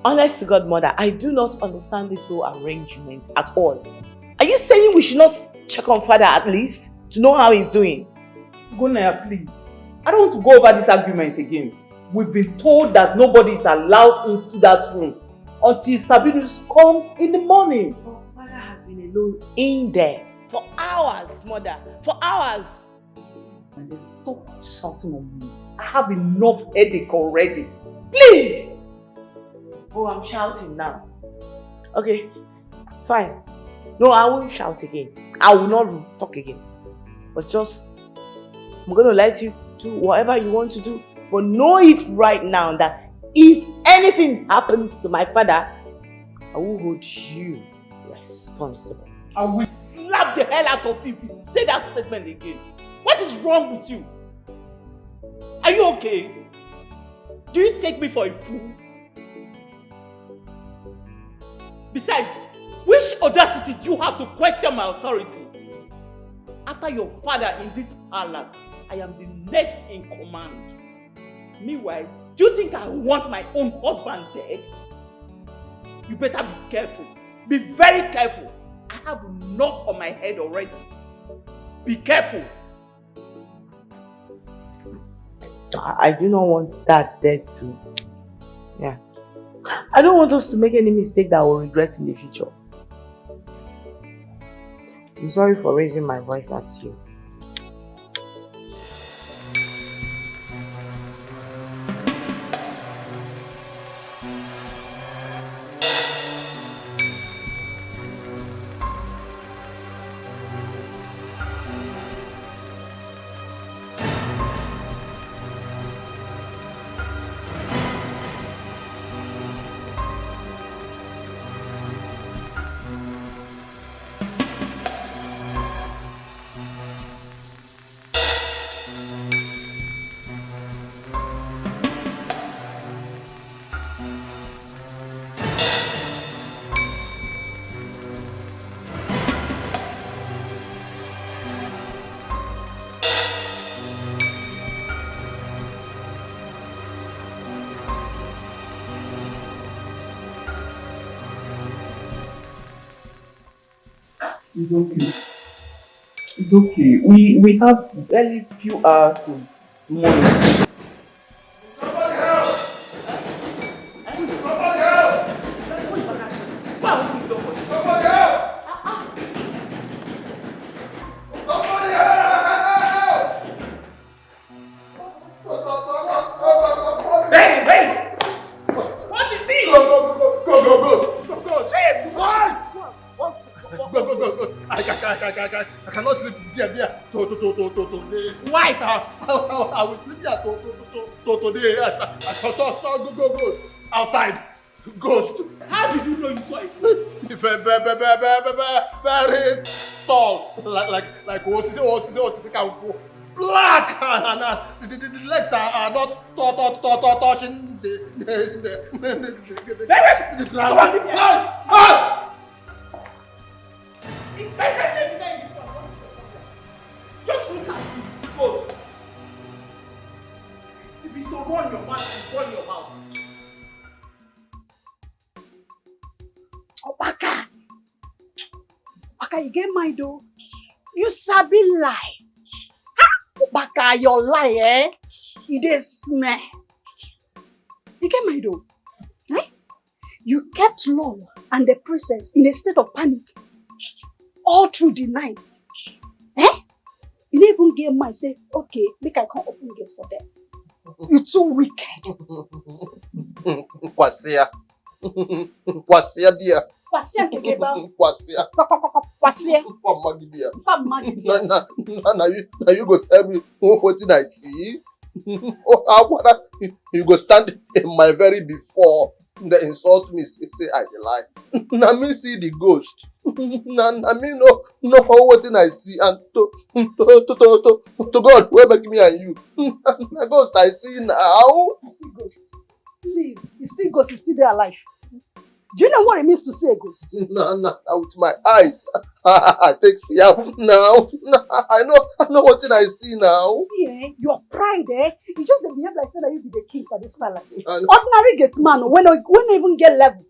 Honest to God, mother, I do not understand this whole arrangement at all. Are you saying we should not check on father at least to know how he's doing? Gonaya, please. I don't want to go over this argument again. We've been told that nobody is allowed into that room until Sabinus comes in the morning. Oh, father has been alone in there for hours, mother. For hours. And then stop shouting on me. I have enough headache already. Please! Oh, I'm shouting now. Okay, fine. No, I won't shout again. I will not talk again. But just, I'm going to let you do whatever you want to do. But know it right now that if anything happens to my father, I will hold you responsible. I will slap the hell out of you if you say that statement again. What is wrong with you? Are you okay? Do you take me for a fool? Besides, which audacity do you have to question my authority? After your father in this palace, I am the next in command. Meanwhile, do you think I want my own husband dead? You better be careful. Be very careful. I have enough on my head already. Be careful. I do not want that dead too. Yeah. I don't want us to make any mistake that we'll regret in the future. I'm sorry for raising my voice at you. It's okay. It's okay. We have very few hours to monitor. Somebody help! Somebody help! Somebody help! Somebody help! Hey! What is it? Go! Hey, what? Go. I cannot sleep there. Why? I will sleep there today. I saw go. Outside. Ghost. How did you know you saw it? Very tall. Like what can go. Black and the legs are not touching the ground. Just look at you, ghost. If you don't run your mouth, you run your mouth. Obaka, you get mind though. You sabi lie. Ha! Obaka, your lie, eh? It is smell. You get mind though. Eh? You kept Lord and the princess in a state of panic all through the night. Eh? You didn't even get mind say, okay, make I come open gate for them. You too wicked. Kwasia dear. Kwasia together. Kwasia. Kwasia. Pamagidia. Pamagidia. Now you go tell me what did I see? You go stand in my very before. They insult me, say I lie. Now me see the ghost. Now me no what did I see and to God where make me and you. The ghost I see now. You see ghost. See, you still ghost, is still there alive. Do you know what it means to see a ghost? Nah, with my eyes. I take see out now. I know what I see now. See, your pride, you just behave like say that you be the king for this palace. Ordinary gate man, when even get level.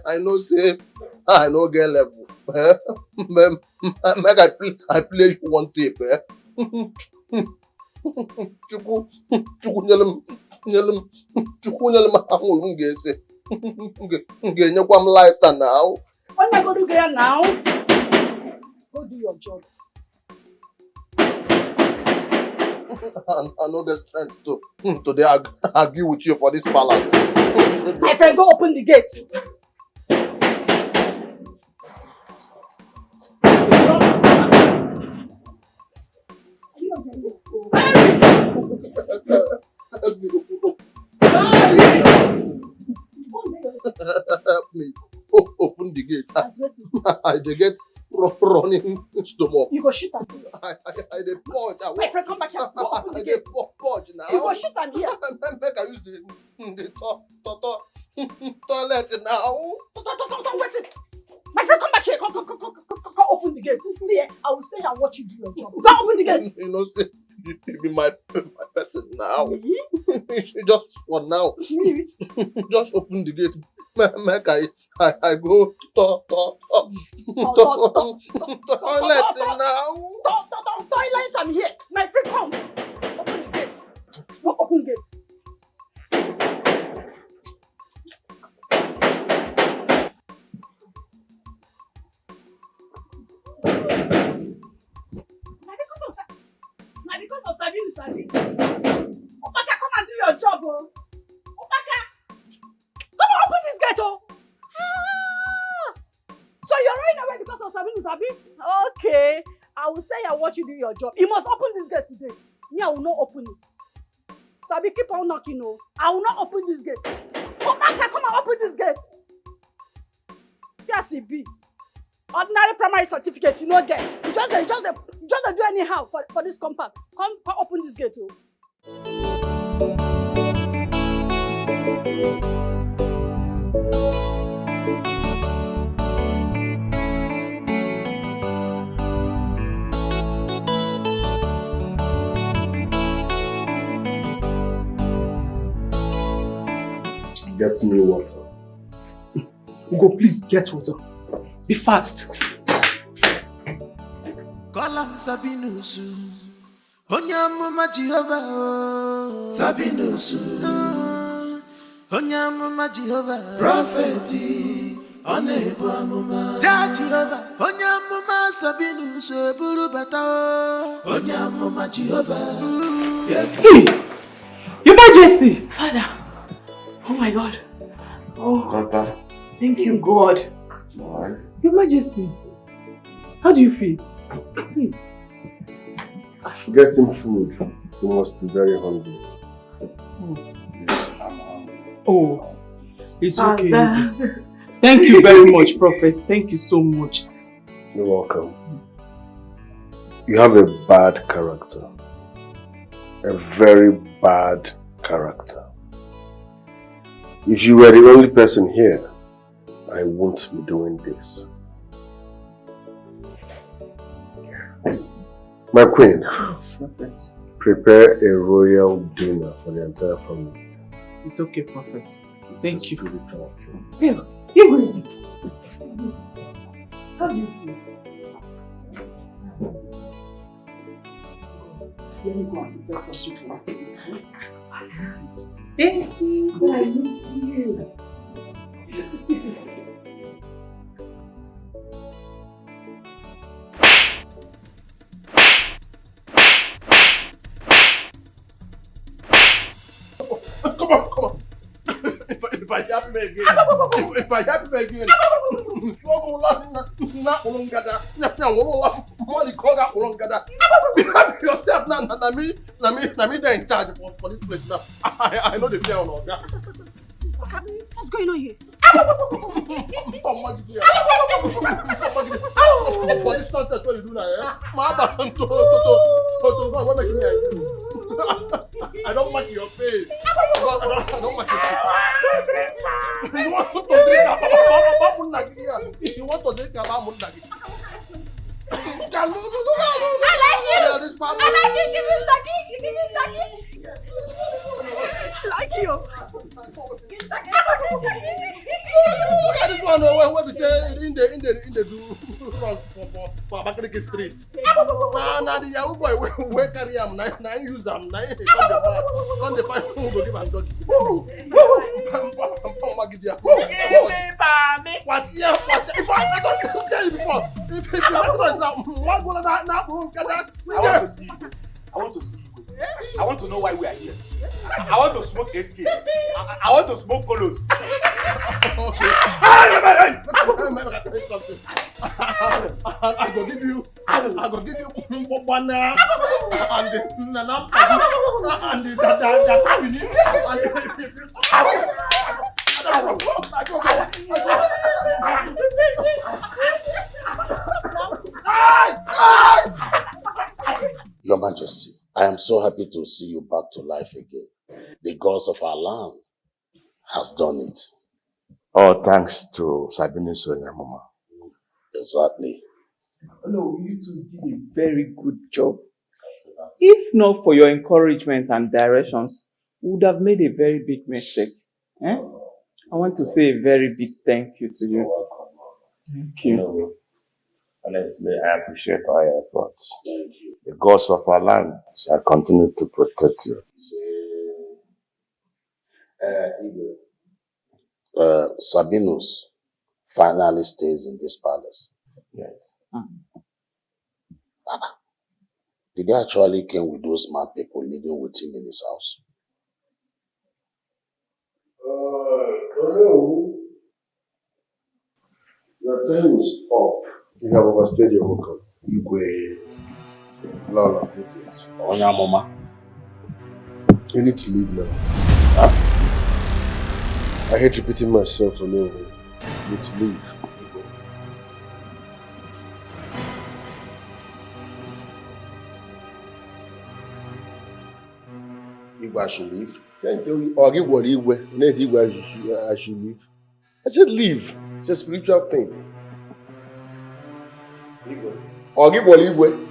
I know, say, I know get level. Make I play you one tape. Chuku nyelem ahụ m ga-ese. Ga-enyekwa m lighter now. What am I going to do here now? Go do your job. I no get strength to argue with you for this palace. My friend, go open the gate. Help me. Open the gate. I dey get running stomach. You go shoot am. I dey purge. My friend, come back here. Go open the gate. Purge now. You go shoot am here. Make I use the toilet now. Wait. My friend, come back here. Come open the gate. See, I will stay here and watch you do your job. Go open the gate. You know, say you be my person now. Me? Just for now. Me? Just open the gate. Make I go toilet now. Toilet, I'm here. My friend, come. Open the gates. Go open the gates. Because of Sabinus, Sabi. Opaka, come and do your job, oh. Opaka, come and open this gate, oh. So you're running away because of Sabinus, Sabi? Okay, I will stay and watch you do your job. You must open this gate today. Me, I will not open it. Sabi, keep on knocking, oh. I will not open this gate. Opaka, come and open this gate. CRCB. Ordinary primary certificate, you no get. You just do anyhow for this compound. Come open this gate, oh. Get me water. Ugo, please get water. Be fast. Kolam Sabinus, Onyamuma Jehovah, Sabinus, Onyamuma Jehovah, Propheti, Onebamuma, Jehovah, Onyamuma Sabinus, Burubata, Onyamuma Jehovah. Hey, Your Majesty! Father! Oh my God. Oh, Papa. Thank you, God. Why? Your Majesty, how do you feel? Getting food. You must be very hungry. Yes, I'm hungry. Oh, it's okay. Thank you very much, Prophet. Thank you so much. You're welcome. You have a bad character. A very bad character. If you were the only person here, I won't be doing this. My queen, prepare a royal dinner for the entire family. It's okay, Prophet. Thank you. Spiritual. Here, you go. How do you feel? Let me go and prepare for soup. Thank you. But I miss you. Come on. If I happen again, if I happen again, be yourself now. Na me there in charge for this place now. I know the fear on Oga. What's going on here? For this nonsense what you do now, what make me angry? I don't like your face. I don't like your face. You want to drink about Mundagia? You want to drink about Mundagia? I like it! I like it! Give me Zaki! Like you. Look at this one where we say in the do for Abakaliki Street. Now the young boy where carry him, now use him, now he come the find who go give him doggy. Was here. If I don't tell you before, if you recognize now, what go now? I want to see you. I want to know why we are here. I want to smoke SK. I want to smoke colos. I go give you banana and the nana and the Your Majesty, I am so happy to see you back to life again. The gods of our land has done it. Oh, thanks to Sabinus and your mama. Exactly. No, you two did a very good job. If not for your encouragement and directions, we would have made a very big mistake. I want to say a very big thank you to you. Thank you. Honestly, I appreciate all your efforts. Thank you. The gods of our land shall continue to protect you. Sabinus finally stays in this palace. Yes. Did he actually came with those mad people living with him in his house? Your time is up. You have overstayed your welcome. Igwe. Lord of Beauties. Onyamoma. You need to leave now. Huh? I hate repeating myself for no reason. You need to leave. Igwe, I should leave. Or give what Igwe. Let Igwe I should leave. I said leave. It's a spiritual thing. Igwe. Or give what Igwe.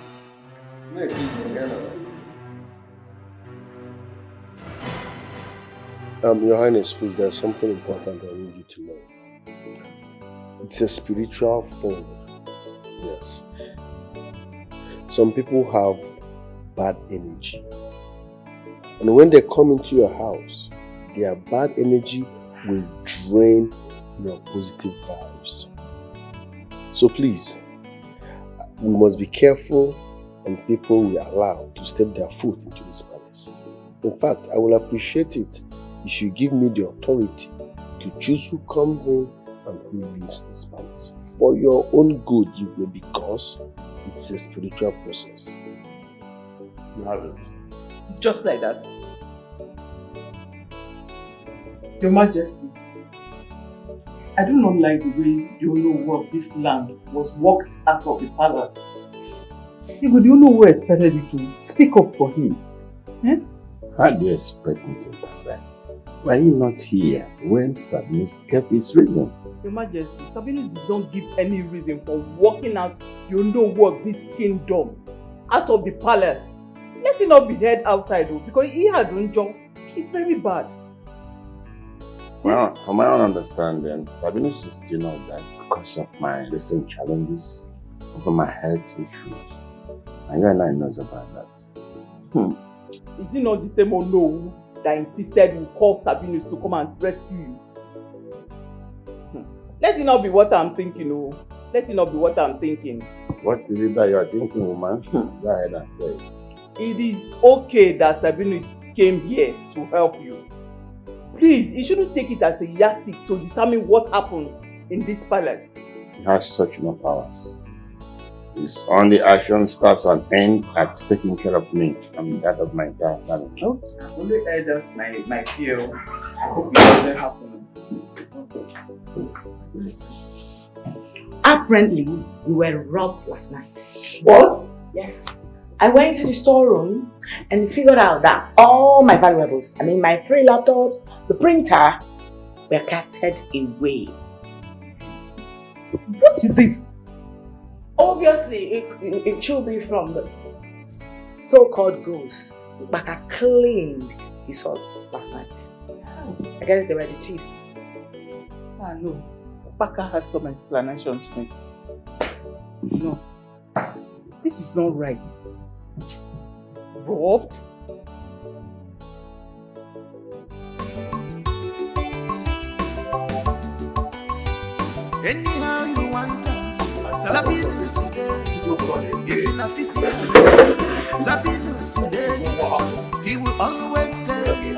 Your Highness, please, there's something important I need you to know. It's a spiritual thing. Yes. Some people have bad energy. And when they come into your house, their bad energy will drain your positive vibes. So please, we must be careful on people we allow to step their foot into this palace. In fact, I will appreciate it if you give me the authority to choose who comes in and who leaves this palace. For your own good, you will, because it's a spiritual process. You have it. Just like that. Your Majesty, I do not like the way the owner of this land was walked out of the palace. Even the owner expected you to speak up for him. How do you expect me to do that? Were you not here when Sabinus gave his reasons? Your Majesty, Sabinus did not give any reason for walking out the owner of this kingdom out of the palace. Let it not be heard outside though, because he had own job. It's very bad. Well, from my own understanding, Sabinus is doing all that because of my recent challenges over my health issues. And you and I knows about that. Is it not the same Ono that insisted you call Sabinus to come and rescue you? Let it not be what I'm thinking, oh. Let it not be what I'm thinking. What is it that you are thinking, woman? Go ahead and say it. It is okay that Sabinus came here to help you. Please, you shouldn't take it as a yardstick to determine what happened in this palace. He has such no powers. His only action starts and ends at taking care of me and that of my entire family. No, I've only heard that my fear. I hope it doesn't happen. Apparently, we were robbed last night. What? Yes. I went to the storeroom and figured out that all my valuables, my free laptops, the printer, were carted away. What is this? Obviously, it should be from the so-called ghosts Baka claimed he saw last night. I guess they were the chiefs. Ah, no. Baka has some explanation to make. No. This is not right. Robbed? Anyhow you want Sabinus if in a physical Sabinus he will always tell you,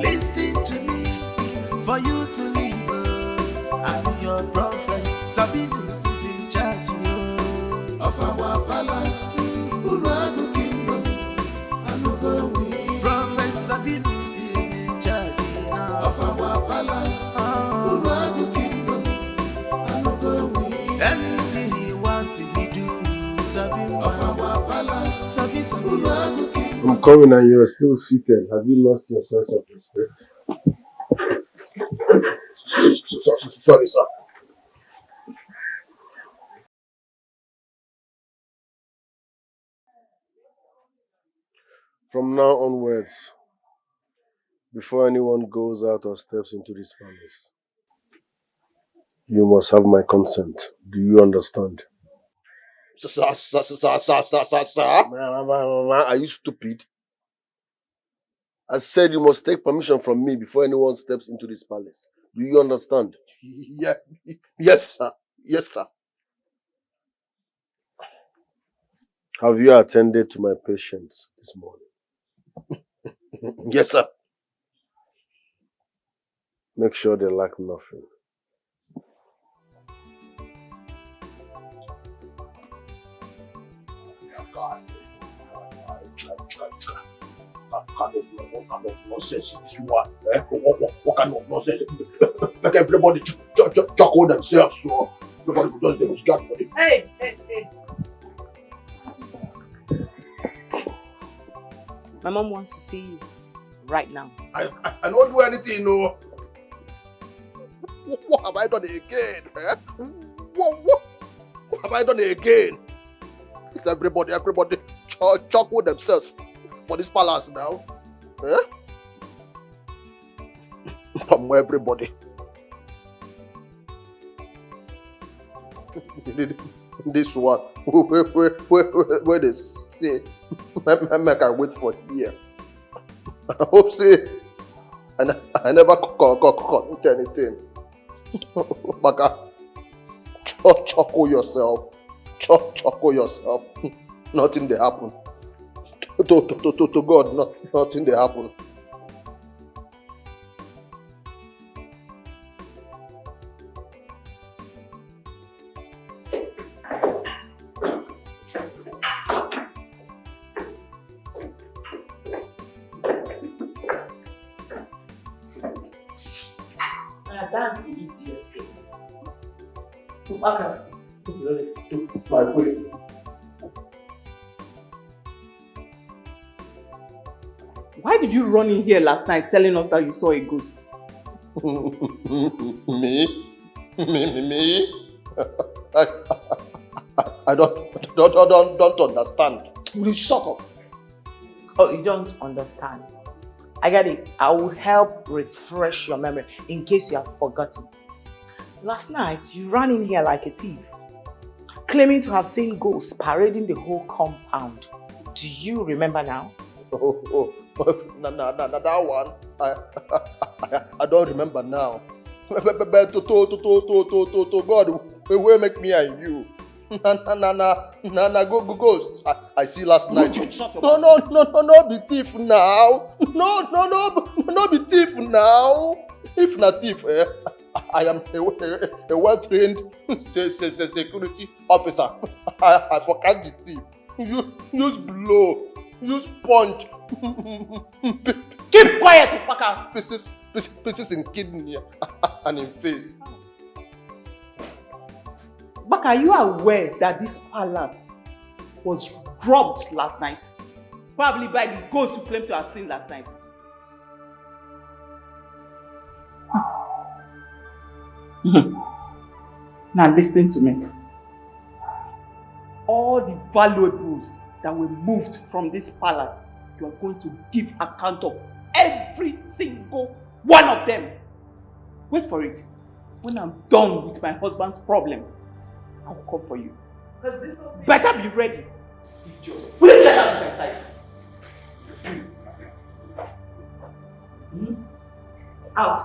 listen to me for you to live. I'm your prophet. Sabinus is in charge of our palace, Uragu kingdom, and Ugo. Prophet Sabinus is in charge now of our palace, Uragu kingdom, and Ugo. Anything he wants, he do. Sabin of our palace, Uragu kingdom. I'm coming and you are still seated. Have you lost your sense of respect? Sorry, sir. From now onwards, before anyone goes out or steps into this palace, you must have my consent. Do you understand? Sir. Are you stupid? I said you must take permission from me before anyone steps into this palace. Do you understand? Yeah. Yes, sir. Yes, sir. Have you attended to my patients this morning? Yes, sir. Make sure they lack nothing. What kind of nonsense is this one? What kind of nonsense? Make everybody chuckle themselves, so nobody will just demonstrate for it. Hey. My mom wants to see you right now. I don't do anything, no. What have I done again? Eh? What have I done again? Everybody chuckle themselves for this palace now. Eh? Everybody. This one, where they say, make I wait for here. I hope say, I never commit anything. Baka, chuckle yourself. Chuckle yourself. Nothing they happen. To God, nothing they happen. That's the idiot here. Why did you run in here last night telling us that you saw a ghost? Me? I don't understand. Will you shut up? Oh, you don't understand. I get it. I will help refresh your memory in case you have forgotten. Last night, you ran in here like a thief, claiming to have seen ghosts parading the whole compound. Do you remember now? That one, I don't remember now. But to God, where make me and you? Go ghost. I see last night. No, be thief now. No, be thief now. If not thief, I am a well-trained security officer. I forgot the thief. Use blow, use punch. Keep quiet, Upaka. Pieces in kidney and in face. Baka, are you aware that this palace was robbed last night? Probably by the ghost you claim to have seen last night. Now listen to me. All the valuables that were moved from this palace, you are going to give account of every single one of them. Wait for it. When I'm done with my husband's problem, I'll come for you. Better be ready. Will you get out of my sight? Out.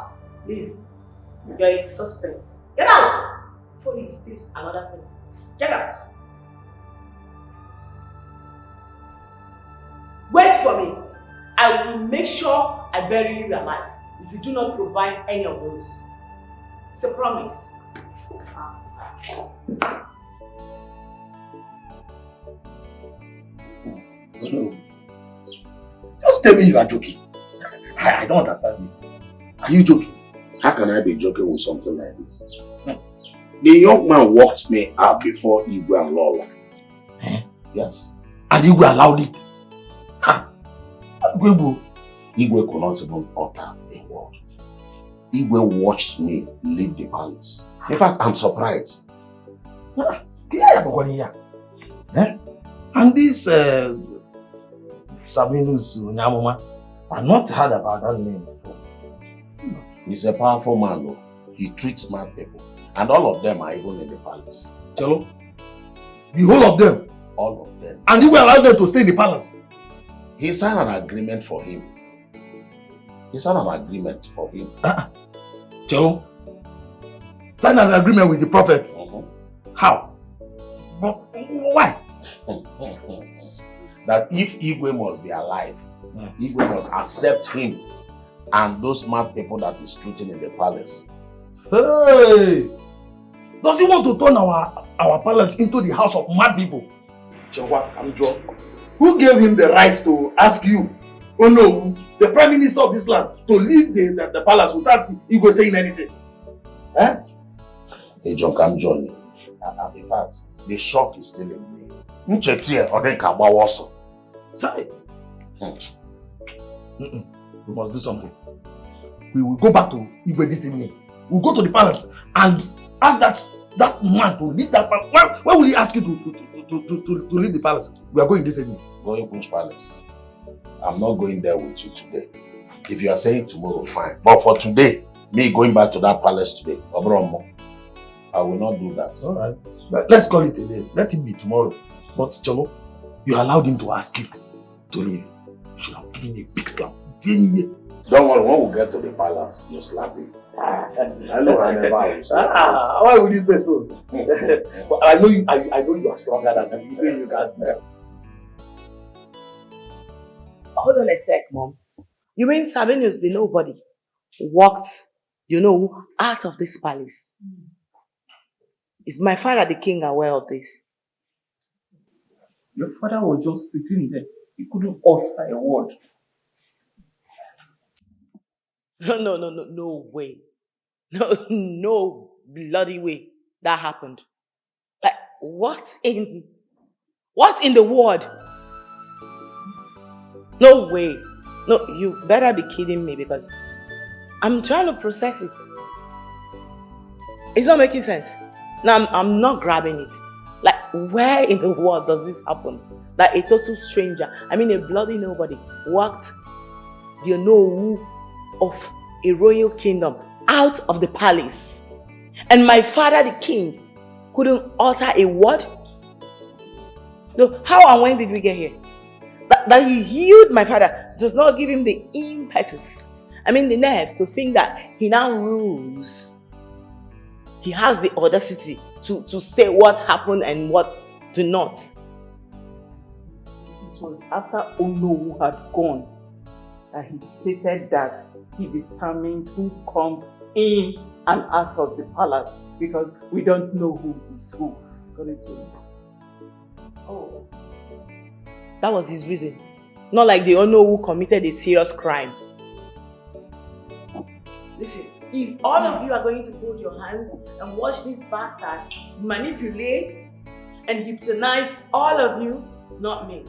Leave. You're a suspect. Get out! Before you steal another thing. Get out. Wait for me. I will make sure I bury you alive if you do not provide any of those. It's a promise. No. Just tell me you are joking. I don't understand this. Are you joking? How can I be joking with something like this? The young man walked me out before Igwe and Lola. Yes. And Igwe allowed it? Igwe could not even utter a word. Igwe watched me leave the palace. In fact, I'm surprised. And this Sabinus Nyamuma, I've not heard about that name before. He's a powerful man, though. He treats smart people. And all of them are even in the palace. Chelo? The whole of them? All of them. And you will allow them to stay in the palace? He signed an agreement for him. Chelo? Sign an agreement with the prophet? How? But why? That if Igwe must be alive, Igwe must accept him and those smart people that he's treating in the palace. Hey! Does he want to turn our palace into the house of mad people? Who gave him the right to ask you, oh no, the Prime Minister of this land, to leave the palace without Igwe saying anything? Eh? Hey, John, come join me. In fact, the shock is still in me. We must do something. We will go back to Igwe this evening. We'll go to the palace and ask that man to leave that palace. Why will he ask you to leave the palace? We are going this evening. Going which palace? I'm not going there with you today. If you are saying tomorrow, fine. But for today, me going back to that palace today, I will not do that. Alright. But let's call it today. Let it be tomorrow. But Cholo, you allowed him to ask you to leave. You should have given a big slap. Don't worry, when we get to the palace, you'll slap him. I know I never will slap him. Why would you say so? I know you are stronger than me. You can. Hold on a sec, Mom. You mean Sabinus, the nobody, walked, out of this palace? Is my father, the king, aware of this? Your father was just sitting there. He couldn't utter a word. No way. No bloody way that happened. Like, what in the world? No way. No, you better be kidding me because I'm trying to process it. It's not making sense. Now, I'm not grabbing it. Like, where in the world does this happen? Like a total stranger, a bloody nobody, walked of a royal kingdom out of the palace. And my father, the king, couldn't utter a word? No, how and when did we get here? That he healed my father does not give him the impetus, the nerves to think that he now rules. He has the audacity to say what happened and what do not. It was after Onowu had gone that he stated that he determines who comes in and out of the palace because we don't know who is who. Oh. That was his reason. Not like the Onowu committed a serious crime. Listen, if all of you are going to hold your hands and watch this bastard manipulate and hypnotize all of you, not me.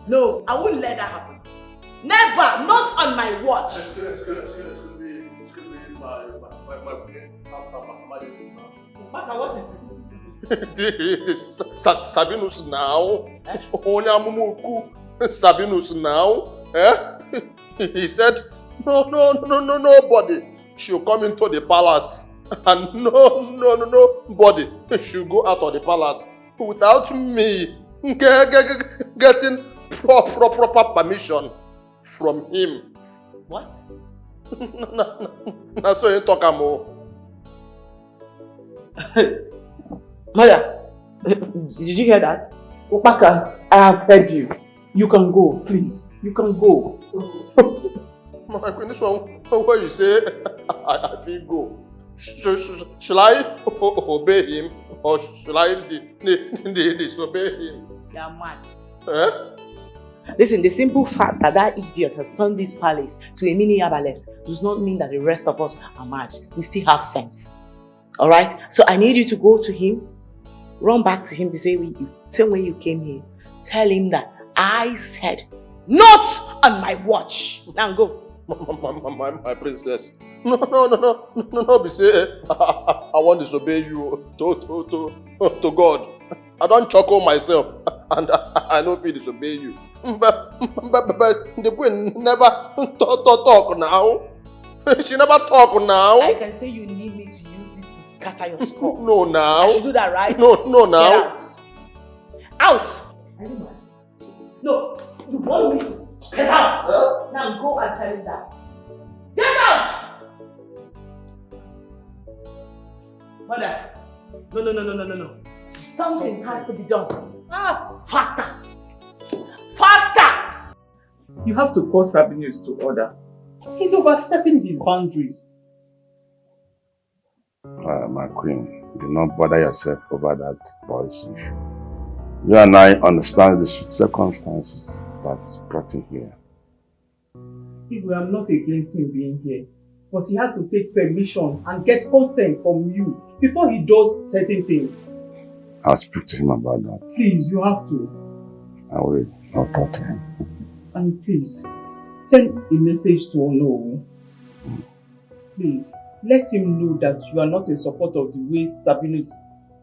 No, I won't let that happen. Never! Not on my watch! Excuse clean my Upaka, what is it? this Sabinus now. Onyamuku Sabinus now. He said, nobody should come into the palace, and nobody should go out of the palace without me getting proper permission from him. What? That's what you talk about. Mother, did you hear that? Upaka, I have heard you. You can go, please. You can go. My goodness, what you say, I feel go. Shall I obey him or shall I disobey him? You are mad. Listen, the simple fact that that idiot has turned this palace to a mini Yaba left does not mean that the rest of us are mad. We still have sense. Alright? So I need you to go to him, run back to him the same way you came here. Tell him that I said, not on my watch. Now go. My princess. No, be say I want to disobey you to God. I don't chuckle myself and I don't feel disobey you. But the queen never talk now. She never talk now. I can say you need me to use this to scatter your skull. No, now. I should do that, right? No, now. Get out. Out. Are you mad? No, you want me to get out. Huh? Now go and tell him that. Get out! Mother. No. Something has to be done. Faster. Faster! You have to call Sabinus to order. He's overstepping his boundaries. My queen, do not bother yourself over that boy's issue. You and I understand the circumstances that brought him here. I'm not against him being here, but he has to take permission and get consent from you before he does certain things. I'll speak to him about that. Please, you have to. I will. I'll talk to him. And please, send a message to Ono. Please, let him know that you are not in support of the way Sabinus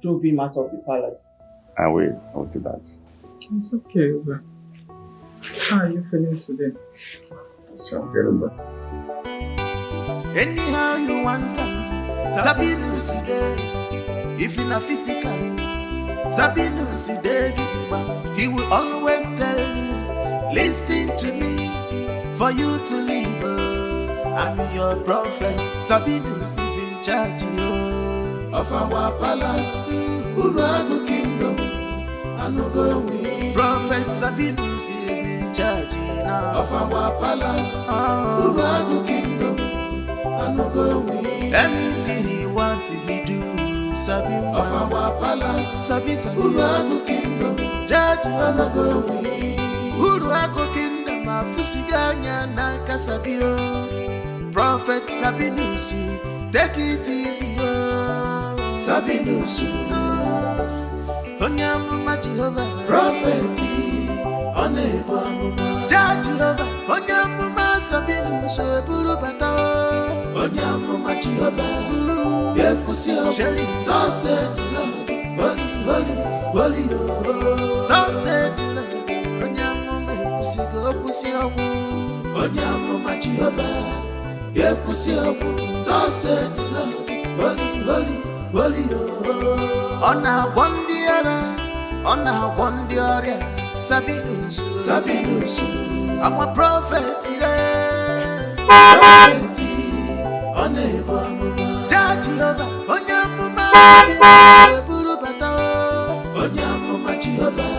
drove him out of the palace. I will do that. It's okay, Oba. How are you feeling today? So I'm getting better. Anyhow you want Sabinus today. If in a physical, Sabinus today, he will always tell you, listen to me, for you to live. I'm your prophet. Sabinus is in charge of our palace, Urago kingdom. Prophet Sabinus is in charge now of our palace, Urago kingdom. Anything he want he do, Sabinus of our palace, Urago kingdom. Judge Urago kingdom. Afusiganya na kasabio. Prophet Sabinus, take it easy, Sabinus. Onyamuma Jehovah, prophet, Onebamuma, Jehovah, Onyamuma Sabinus, Burubata, Onyamuma Jehovah, Yepusia, Shelly, thus said the Lord, holy, thus said the Lord, Onyamuma Pusigo, Pusia, Onyamuma Jehovah, Yepusia, thus said the Lord, holy, on a one dear, Sabinus, I'm a prophet, Jehovah, Onyamuma, Sabinus, Burubata, Onyamuma, Jehovah,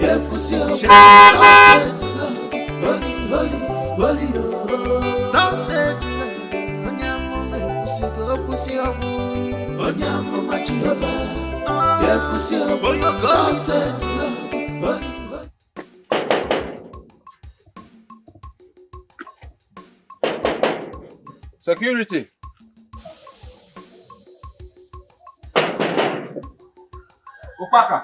Yepusia, holy, thus said the Lord, Onyamuma, Pusigo, Onyamuma, Jehovah. Security. Upaka.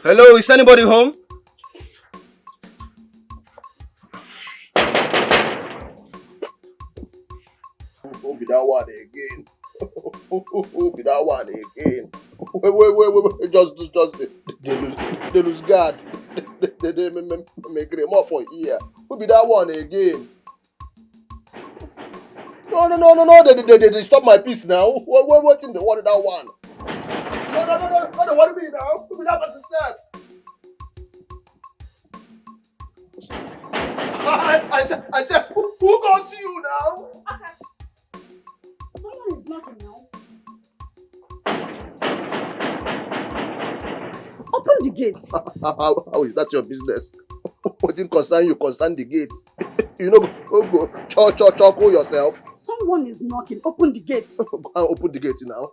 Hello, is anybody home? Who be that one again? Who be that one again? Wait. They lose guard. They make more for here. Who be that one again? No. They stop my peace now. What's in the water that one? No. Don't worry me now. Who be that person said? I said, who got to you now? Okay. Someone is knocking now. Open the gates. How is that your business? What it concern you? Concern the gate. You know, go choco yourself. Someone is knocking. Open the gates. Go and open the gate now.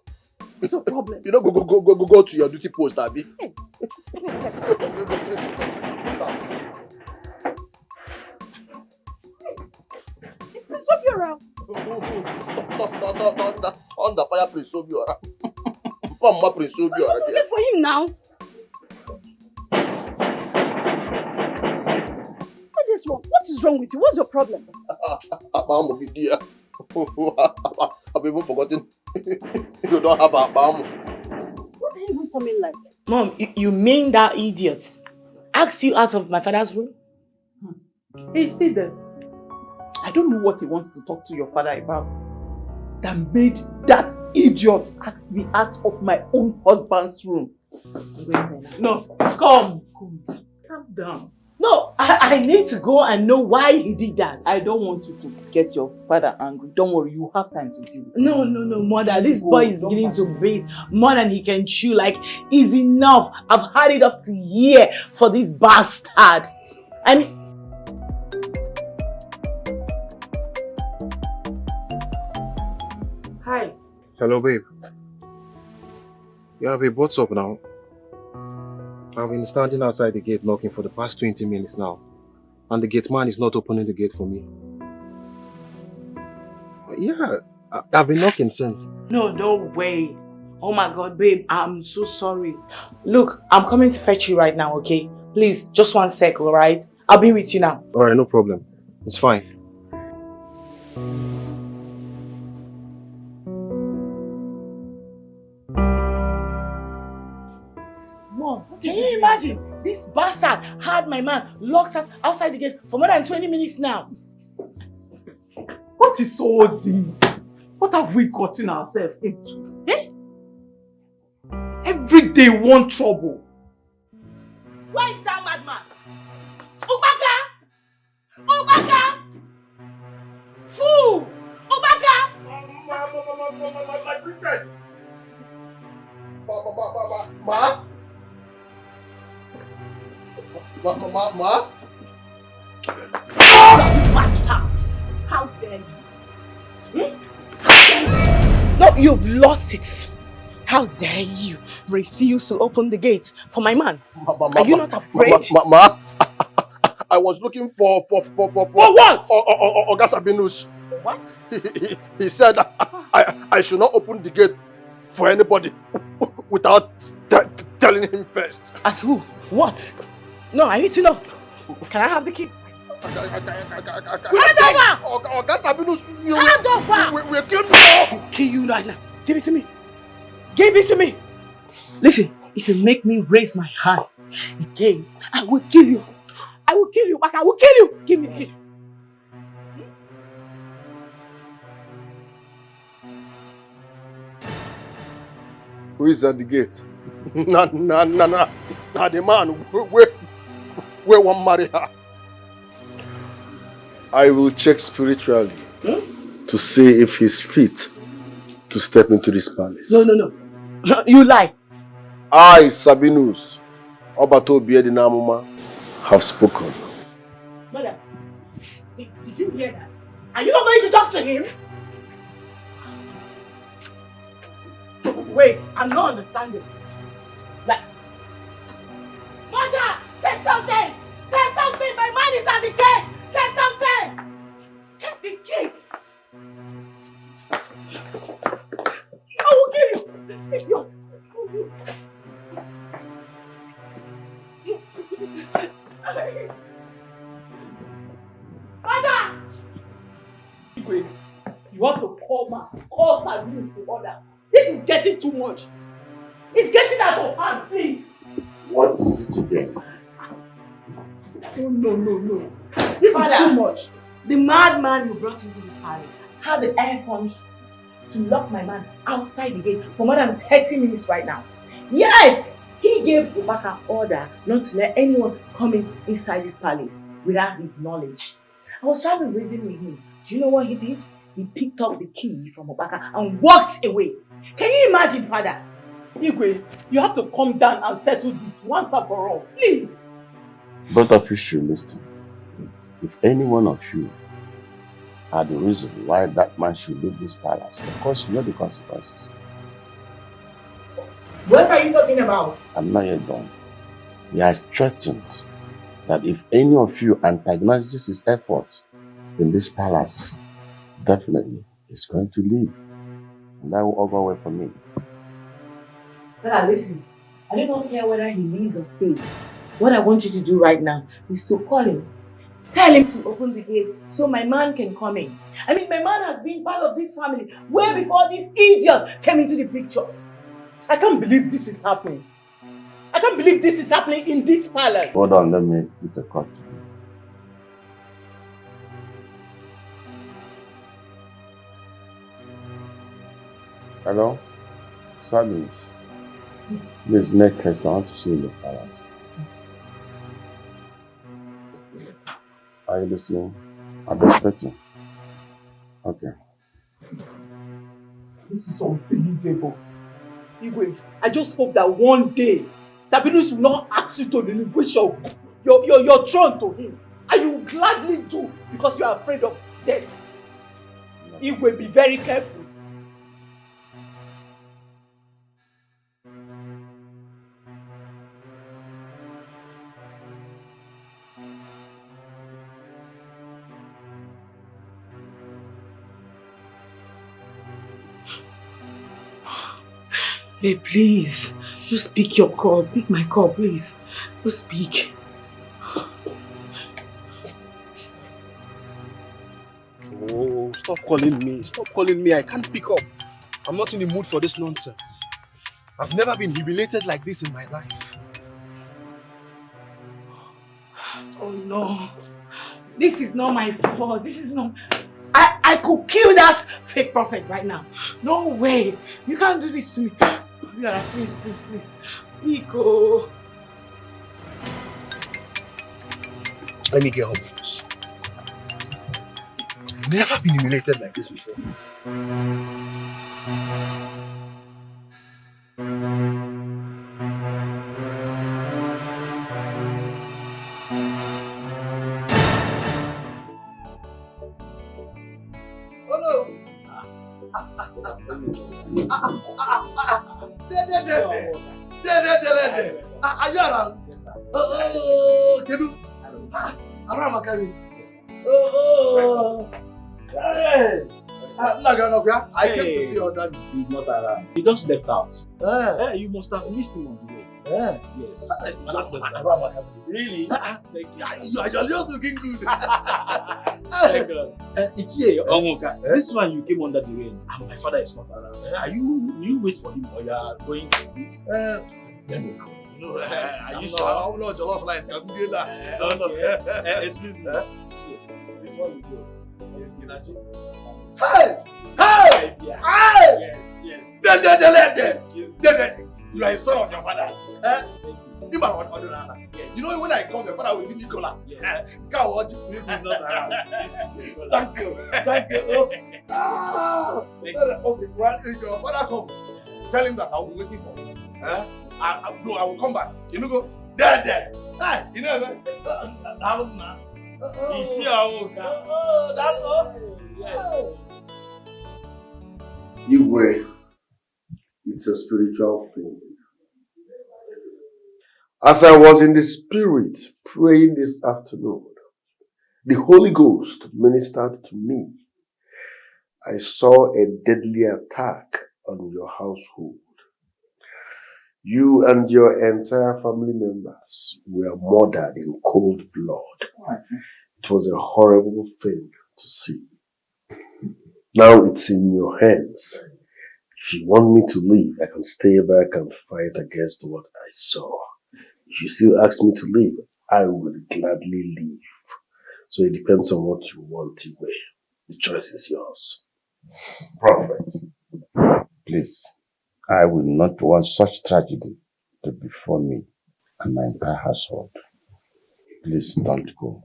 It's no problem. You know, go to your duty post, Abby. Hey. It's Prince Obiora. On the fire, Prince Obiora. Mama, Prince Obiora. Wait for him now. Say this one. What is wrong with you? What's your problem? I've even forgotten. You don't have a balm. What are you even coming like? Mom, you mean that idiot asked you out of my father's room? He's still there. I don't know what he wants to talk to your father about. That made that idiot ask me out of my own husband's room. No, come. Calm down. No, I need to go and know why he did that. I don't want you to get your father angry. Don't worry, you have time to deal with it. No, mother. This boy is beginning to breathe more than he can chew. Like, it's enough. I've had it up to here for this bastard. And hi. Hello, babe. Yeah, babe, what's up now? I've been standing outside the gate knocking for the past 20 minutes now. And the gate man is not opening the gate for me. Yeah, I've been knocking since. No way. Oh my God, babe, I'm so sorry. Look, I'm coming to fetch you right now, okay? Please, just 1 sec, alright? I'll be with you now. Alright, no problem. It's fine. Mom, can you imagine? This bastard had my man locked up outside the gate for more than 20 minutes now. What is all this? What have we gotten ourselves into? Eh? Every day one trouble. Where is that madman? Ubaka! Fool! Ubaka! My princess! Ma? Bastard! How dare you? No, you've lost it. How dare you refuse to open the gate for my man? Are you not afraid? Ma, I was looking for what? Oga Sabinus. What? He said I should not open the gate for anybody without telling him first. As who? What? No, I need to know. Can I have the key? Hand over! Oga Sabinus, hand over! We'll kill you! Kill you right now. Give it to me. Give it to me. Listen, if you make me raise my hand again, I will kill you. I will kill you, Baka. I will kill you. Give me the key. Who is at the gate? Nah, the man where one marry her. I will check spiritually to see if he's fit to step into this palace. No, you lie. I, Sabinus, Obato Biedinamuma, have spoken. Mother, did you hear that? Are you not going to talk to him? Wait, I'm not understanding. Like, Mother, say something! Say something! My mind is at the gate! Say something! Get the key! I will kill you! Idiot! Father! You You want to call Sabinus to order. This is getting too much. It's getting out of hand, please. What is it again? No. This Father, is too much. The madman you brought into this palace had the air funds to lock my man outside the gate for more than 30 minutes right now. Yes, he gave Obaka order not to let anyone come inside this palace without his knowledge. I was trying to reason with him. Do you know what he did? He picked up the key from Obaka and walked away. Can you imagine, Father? Igwe, you have to calm down and settle this once and for all, please. Both of you should listen. If any one of you had the reason why that man should leave this palace, of course you know the consequences. What are you talking about? I'm not yet done. He has threatened that if any of you antagonizes his efforts in this palace, definitely he's going to leave. And that will all go away from me. Father, listen. I do not care whether he leaves or stays. What I want you to do right now is to call him. Tell him to open the gate so my man can come in. I mean, my man has been part of this family way before this idiot came into the picture. I can't believe this is happening. I can't believe this is happening in this palace. Hold on, let me put a cut to you. Hello? Sabinus. Please make haste. I want to see you in the palace. Are you listening? I'm expecting. Okay. This is unbelievable. Igwe, I just hope that one day Sabinus will not ask you to relinquish your throne to him. And you will gladly do because you are afraid of death. Igwe, be very careful. Babe, please. Just pick your call. Pick my call, please. Just speak. Oh, stop calling me. Stop calling me. I can't pick up. I'm not in the mood for this nonsense. I've never been humiliated like this in my life. Oh no. This is not my fault. This is not... I could kill that fake prophet right now. No way. You can't do this to me. Please. Nico. Let me get home first. I've never been humiliated like this before. Are you around? Oh, Kedu. Around Makari. Oh. Hey. I came to see your daddy. He's not around. He just left out. You must have missed him on the way. Yes. Really? You're just looking good. It's here, Omoka. This one you came under the rain, and my father is not around. Are you wait for him or you are going to leave? Let me go. No, are you sure? How long your love lines can do that? Excuse me. Before you go, you know, Hey! You are a son of your father. You know when I come, your father will give me cola. Can't watch it. This is not around. Thank you. Okay, well, if your father comes, tell him that I will be waiting for him. I will come back. You know, go there. Hey, you know, He's here, that's all. Igwe, it's a spiritual thing. As I was in the spirit praying this afternoon, the Holy Ghost ministered to me. I saw a deadly attack on your household. You and your entire family members were murdered in cold blood. It was a horrible thing to see. Now it's in your hands. If you want me to leave, I can stay back and fight against what I saw. If you still ask me to leave, I will gladly leave. So it depends on what you want, Igwe. The choice is yours. Prophet, please, I will not want such tragedy to befall me and my entire household. Please don't go.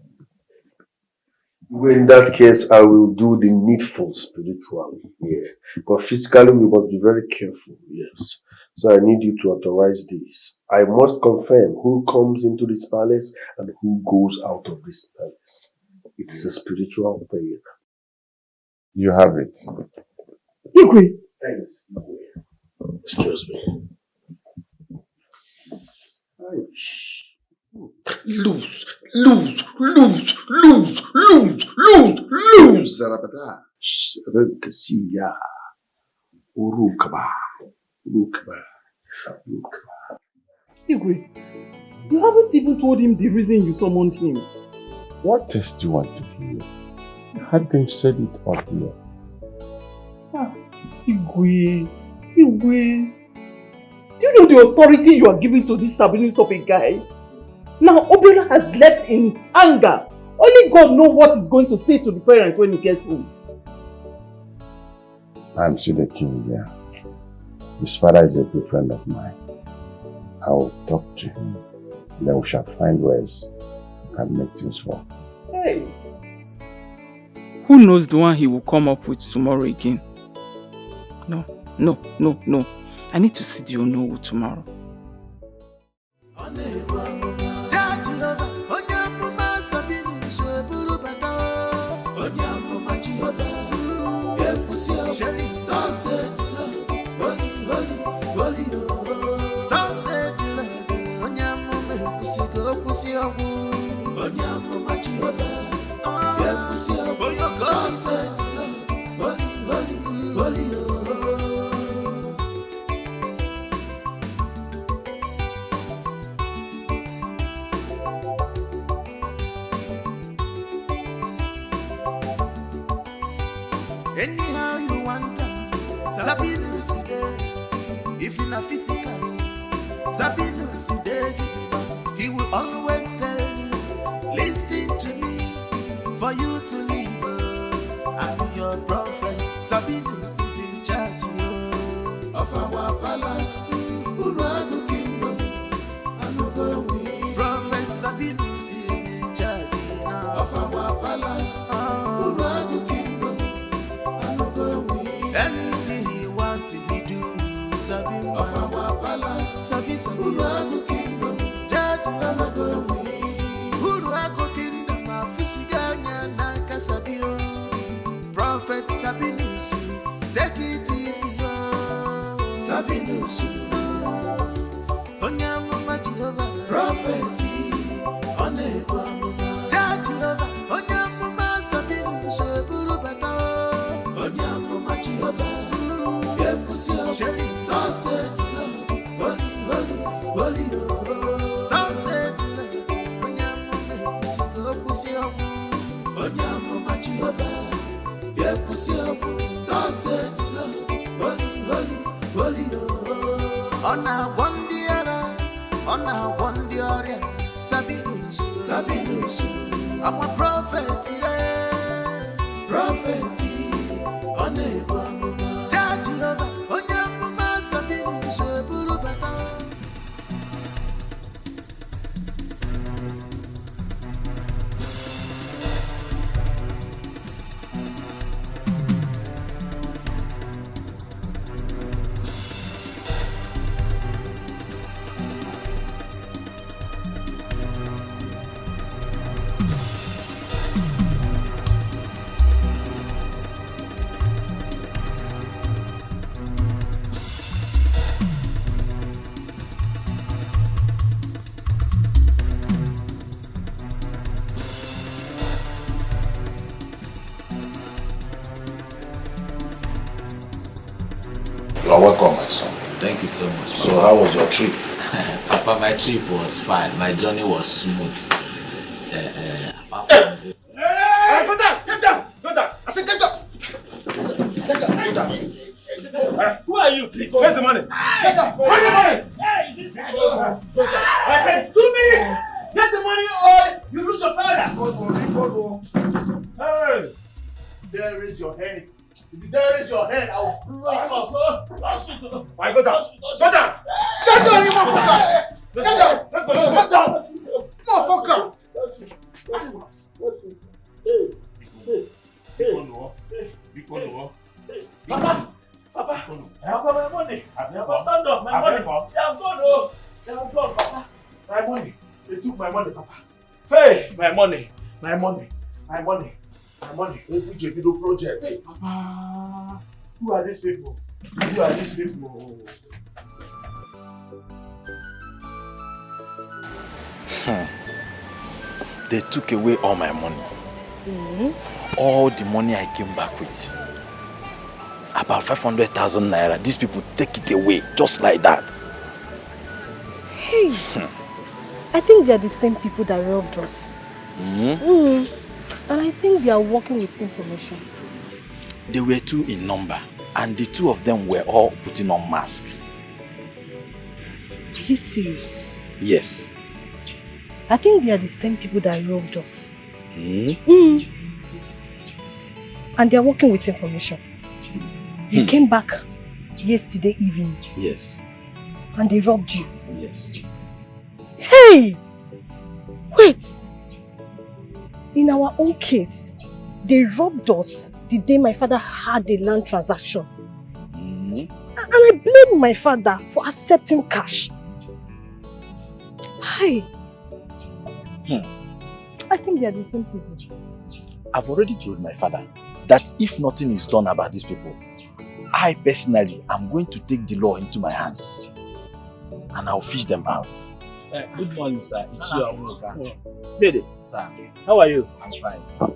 In that case, I will do the needful spiritually here. But physically, we must be very careful, yes. So I need you to authorize this. I must confirm who comes into this palace and who goes out of this palace. It's a spiritual thing. You have it. Igwe. Thanks, Igwe. Excuse me. Lose, Zarabada. Sarantasiya. Urukaba. Igwe, you haven't even told him the reason you summoned him. What test do you want to hear? You had them said it up here. Igwe. Do you know the authority you are giving to this Sabinus of a guy? Now Obiora has left in anger. Only God knows what he's going to say to the parents when he gets home. I'm still the king here. His father is a good friend of mine. I will talk to him. Then we shall find ways we can make things work. Hey. Who knows the one he will come up with tomorrow again? No. I need to see the Onowu tomorrow. Anyhow you want them, Sabinus if you're not physical, Sabinus he will always tell you, listen to me, for you to live. I'm your prophet, Sabinus is in charge of our palace, Urago kingdom, and Ugo. Prophet Sabinus is in charge now of our palace, Urago kingdom. Anything he want to do, Sabin of our palace, Urago kingdom, Judge Urago, Urago kingdom, Fisiganya Nanka Sabio, Prophet Sabinus, take it easy, Sabinus, Onyamuma Jehovah, Prophet, Onekwa, Judge Jehovah, Onyamuma Sabinus, Burubata. Shelly, don't say holy, don't say Onyamo pussy up, Onyamo Machiova, yeah, pussy up, don't say holy, on a one dear, Sabinus, I'm a prophet, on a woman, Judge Jehovah. You're welcome, my son. Thank you so much. So how was your trip? Papa, my trip was fine. My journey was smooth. Go down! I said get up! Who are you? Where's the money? Get up! Where's the money? I said 2 minutes! Get the money or you lose your father! Hey! There is your head. If there is your head, I'll blow it off. I go down. Go down! Get down, you motherfucker! Get down! Let's go. Get down! Motherfucker! Papa, my money. Papa, stand up. My money. They have gone, oh. They have gone, Papa. My money. They took my money, Papa. Hey, my money. My money. My money. My money. Video project. Hey, Papa. Who are these people? Who are these people? They took away all my money. All the money I came back with. About 500,000 naira. These people take it away just like that. Hey, I think they are the same people that robbed us. And I think they are working with information. They were 2 in number, and the 2 of them were all putting on masks. Are you serious? Yes. I think they are the same people that robbed us. And they are working with information. You came back yesterday evening. Yes. And they robbed you. Yes. Hey! Wait! In our own case, they robbed us the day my father had a land transaction. And I blame my father for accepting cash. Hey! I think they are the same people. I've already told my father that if nothing is done about these people, I personally am going to take the law into my hands. And I'll fish them out. Good morning, sir. It's your worker. Dede, sir. How are you? I'm fine, sir.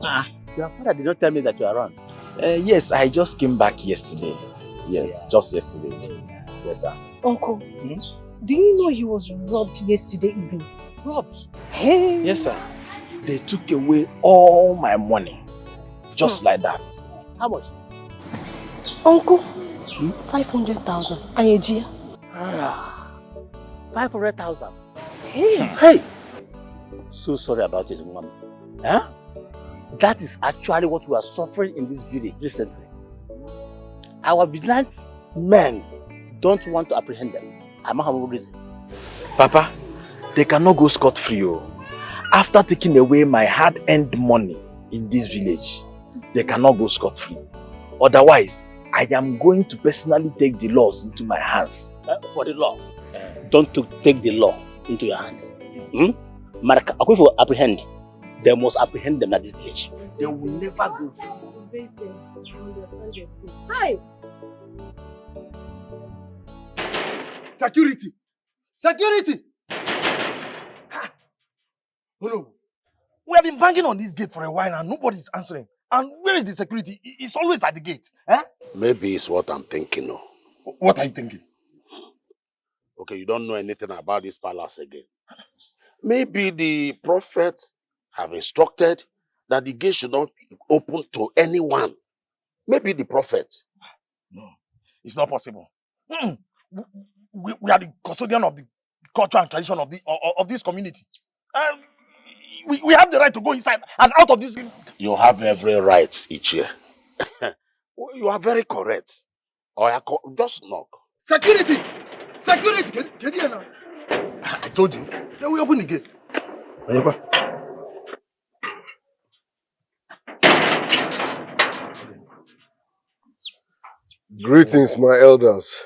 Your father did not tell me that you are around. Yes, I just came back yesterday. Yes, just yesterday. Yes, sir. Uncle, do you know he was robbed yesterday evening? Robbed? Hey! Yes, sir. They took away all my money. Just like that. How much? Uncle, 500,000. Ayejia. 500,000. Hey! So sorry about it, Mom. That is actually what we are suffering in this village recently. Our vigilante men don't want to apprehend them. I'm not reason. Papa, they cannot go scot-free. After taking away my hard-earned money in this village, they cannot go scot-free. Otherwise, I am going to personally take the laws into my hands. For the law, don't take the law into your hands. Mark, if you apprehend, they must apprehend them at this village. They will never go free. It's very painful. I understand your pain. Hi! Security! Security! Oh no. We have been banging on this gate for a while and nobody is answering. And where is the security? It's always at the gate. Maybe it's what I'm thinking of. What are you thinking? Okay, you don't know anything about this palace again. Maybe the prophets have instructed that the gate should not be open to anyone. Maybe the prophet. No, it's not possible. We are the custodian of the culture and tradition of this community. We have the right to go inside and out of this. You have every right, Ichie. You are very correct. Just knock. Security! Security! Get here now. I told you. Then we open the gate. Greetings, my elders.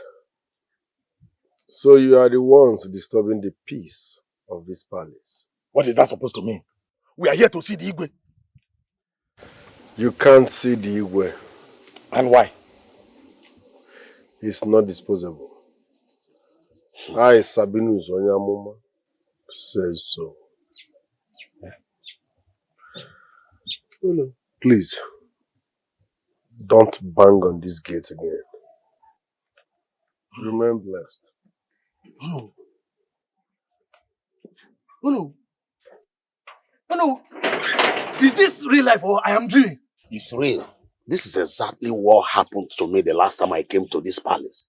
So you are the ones disturbing the peace of this palace. What is that supposed to mean? We are here to see the Igwe. You can't see the Igwe. And why? He's not disposable. I, Sabinus Onyamuma, says so. Please, don't bang on this gate again. Remain blessed. Oh no. Oh no. Is this real life or I am dreaming? It's real. This is exactly what happened to me the last time I came to this palace.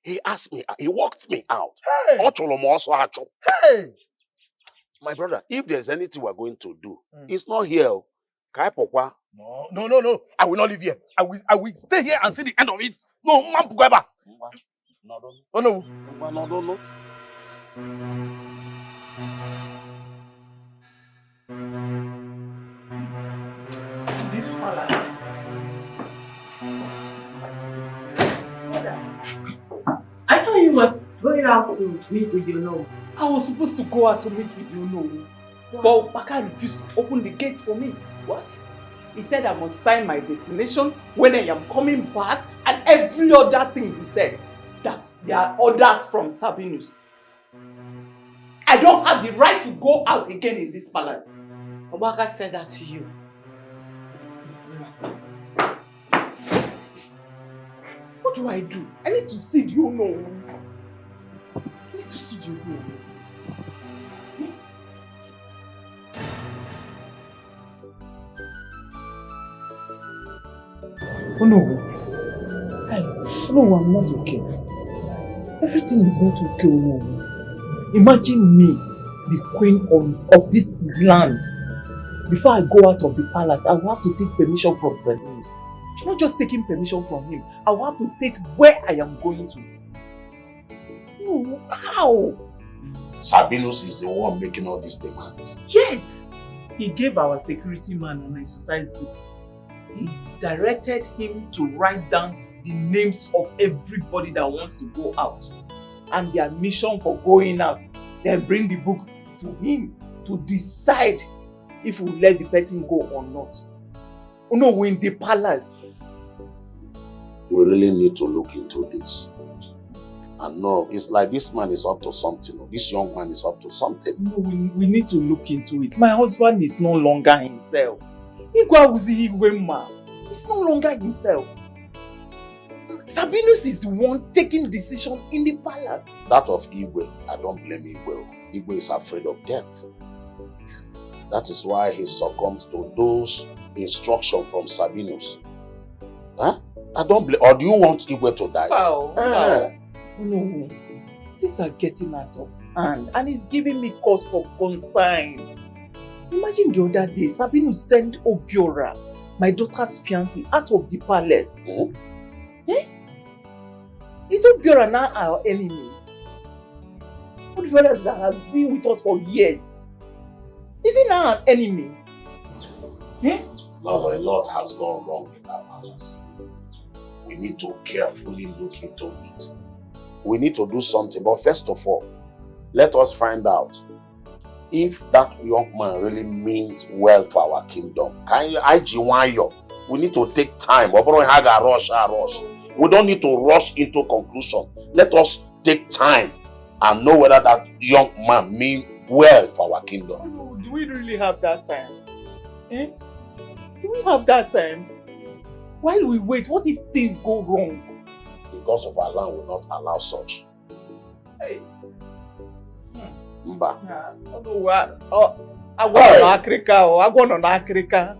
He asked me, he walked me out. Hey! My brother, if there's anything we're going to do, it's not here. Kai Pokwa. No. I will not leave here. I will stay here and see the end of it. No, man, go back. Oh no. No. This palace. I thought you was going out to meet with your no. I was supposed to go out to meet with you, no. But Baka refused to open the gate for me. What? He said I must sign my destination when I am coming back and every other thing he said. That there are orders from Sabinus. I don't have the right to go out again in this palace. Obaka said that to you. What do I do? I need to see you know. I need to see you know. Oh no. No, I'm not okay. Everything is not okay. No. Imagine me, the queen of this land. Before I go out of the palace, I will have to take permission from Sabinus. Not just taking permission from him, I will have to state where I am going to. No, how? Sabinus is the one making all these demands. Yes! He gave our security man an exercise book. He directed him to write down the names of everybody that wants to go out and their mission for going out. Then bring the book to him to decide if we let the person go or not. Oh no, we're in the palace. We really need to look into this. And no, it's like this man is up to something. This young man is up to something. No, we need to look into it. My husband is no longer himself. He's no longer himself. Sabinus is the one taking decision in the palace. That of Igwe, I don't blame Igwe. Igwe is afraid of death. That is why he succumbs to those instructions from Sabinus. Huh? I don't blame. Or do you want Igwe to die? Wow. No. These are getting out of hand and it's giving me cause for concern. Imagine the other day, Sabinus sent Obiora, my daughter's fiancé, out of the palace. Is Obiora now our enemy? Obiora that has been with us for years. Is he now an enemy? No, a lot has gone wrong in that palace. We need to carefully look into it. We need to do something, but first of all, let us find out if that young man really means well for our kingdom. We need to take time. We don't need to rush into conclusion. Let us take time and know whether that young man means well for our kingdom. Do we really have that time? Do we have that time? While we wait, what if things go wrong? Because of our land will not allow such. Hey. Mba. I want on Africa.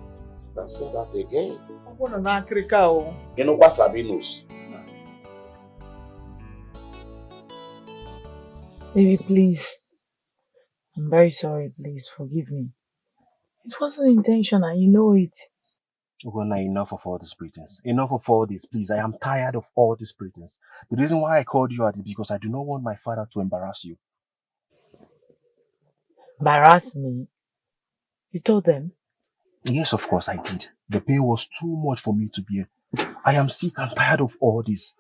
Let's say that again. I want on Africa. You know what Sabinus? Baby, please. I'm very sorry, please. Forgive me. It wasn't intentional, you know it. Ogona, enough of all this pretense. Enough of all this, please. I am tired of all this pretense. The reason why I called you out is because I do not want my father to embarrass you. Embarrass me? You told them? Yes, of course I did. The pain was too much for me to bear. I am sick and tired of all this.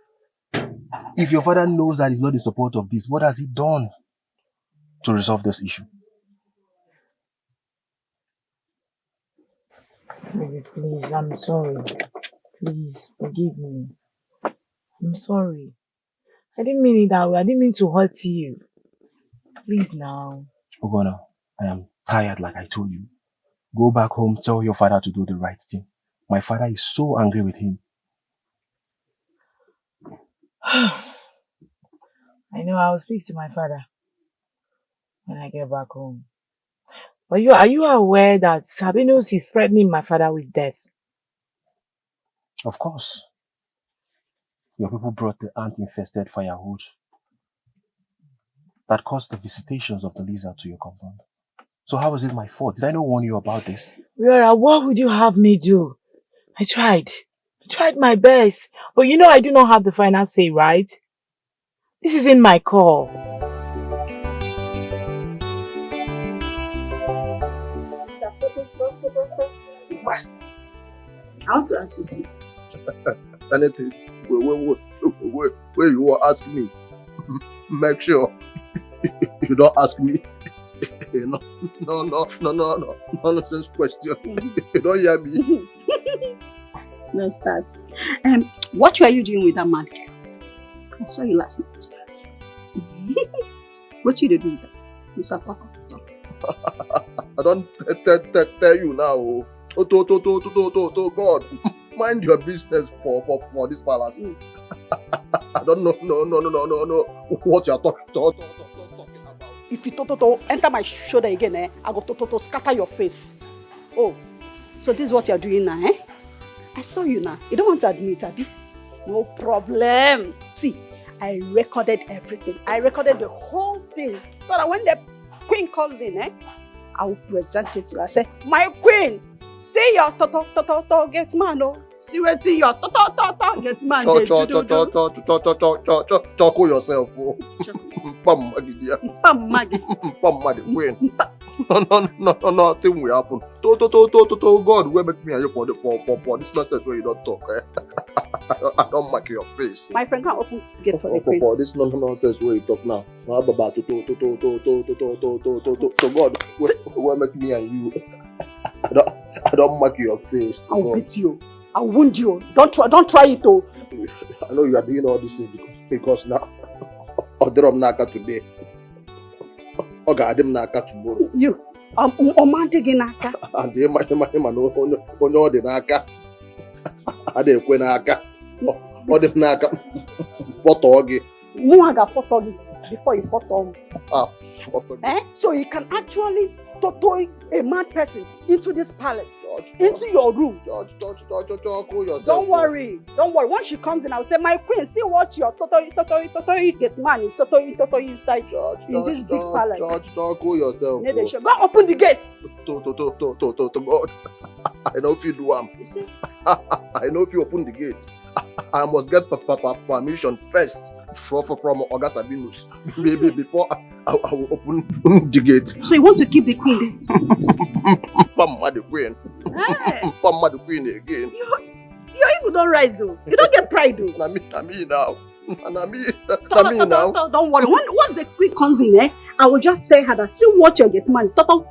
If your father knows that he's not in support of this, what has he done to resolve this issue? Baby, please, I'm sorry. Please, forgive me. I'm sorry. I didn't mean it that way. I didn't mean to hurt you. Please now. Ogona, I am tired like I told you. Go back home, tell your father to do the right thing. My father is so angry with him. I know, I'll speak to my father when I get back home. But are you aware that Sabinus is threatening my father with death? Of course. Your people brought the ant-infested firewood that caused the visitations of the lizard to your compound. So how is it my fault? Did I not warn you about this? Rara, what would you have me do? I tried. I tried my best. But you know I do not have the final say, right? This isn't my call. I want to ask you something. Anything where you will ask me, make sure you don't ask me no nonsense question. You don't hear me? No starts. What were you doing with that mad girl? I saw you last night. What did you do with that, Mr. Papa? I don't tell you now. God, mind your business for this palace. I don't know what you are talking about. If you enter my shoulder again, I go scatter your face. Oh, so this is what you are doing now, eh? I saw you now. You don't want to admit, Abby? No problem. See, I recorded everything. I recorded the whole thing. So that when the queen calls in, I will present it to her. I say, my queen, see your get man, oh. See what your get man. Choco yourself, oh. Pam Maggie queen. Nothing will happen. God will make me and you for this nonsense where you don't talk. I don't mark your face. My friend can't open gate for the queen. For this nonsense where you talk now. God will make me and you. I don't mark your face. I'll beat you. I'll wound you. Don't try it, oh. I know you are doing all these things because now Odrom Naka today. Ogadim Naka tomorrow. You. Omante Naka. And the Ono de Naka. Ade Kwenaka. Odem Naka. Photogi. Muaga photogi before you photo. Photogi. So you can actually totoy a mad person into this palace, into your room. Don't worry. Once she comes in, I'll say, my queen, see what your totoy gets man is totoy inside in this big palace. Cool yourself. Go open the gates. God. I know if you do You see? I know if you open the gate. I must get permission first from August Sabinus. Maybe before I will open the gate. So you want to keep the queen there? Pamma the queen. Pamma the queen again. Your ego don't rise, oh. You don't get pride, oh. Na me now. Don't worry. Once the queen comes in, I will just tell her that see what you get man. Talk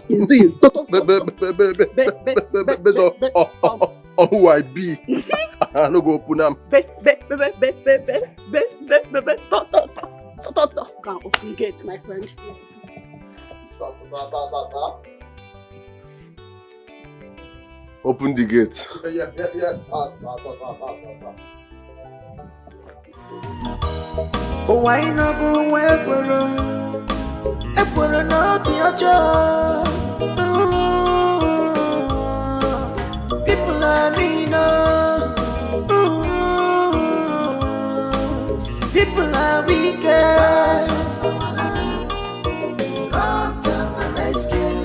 is doing. Who I be? I no go open them. Can't open gates, my friend. Open the gate. Oh, why not go Ekworo no be ojo. People are mean, people are wicked. Come to my rescue.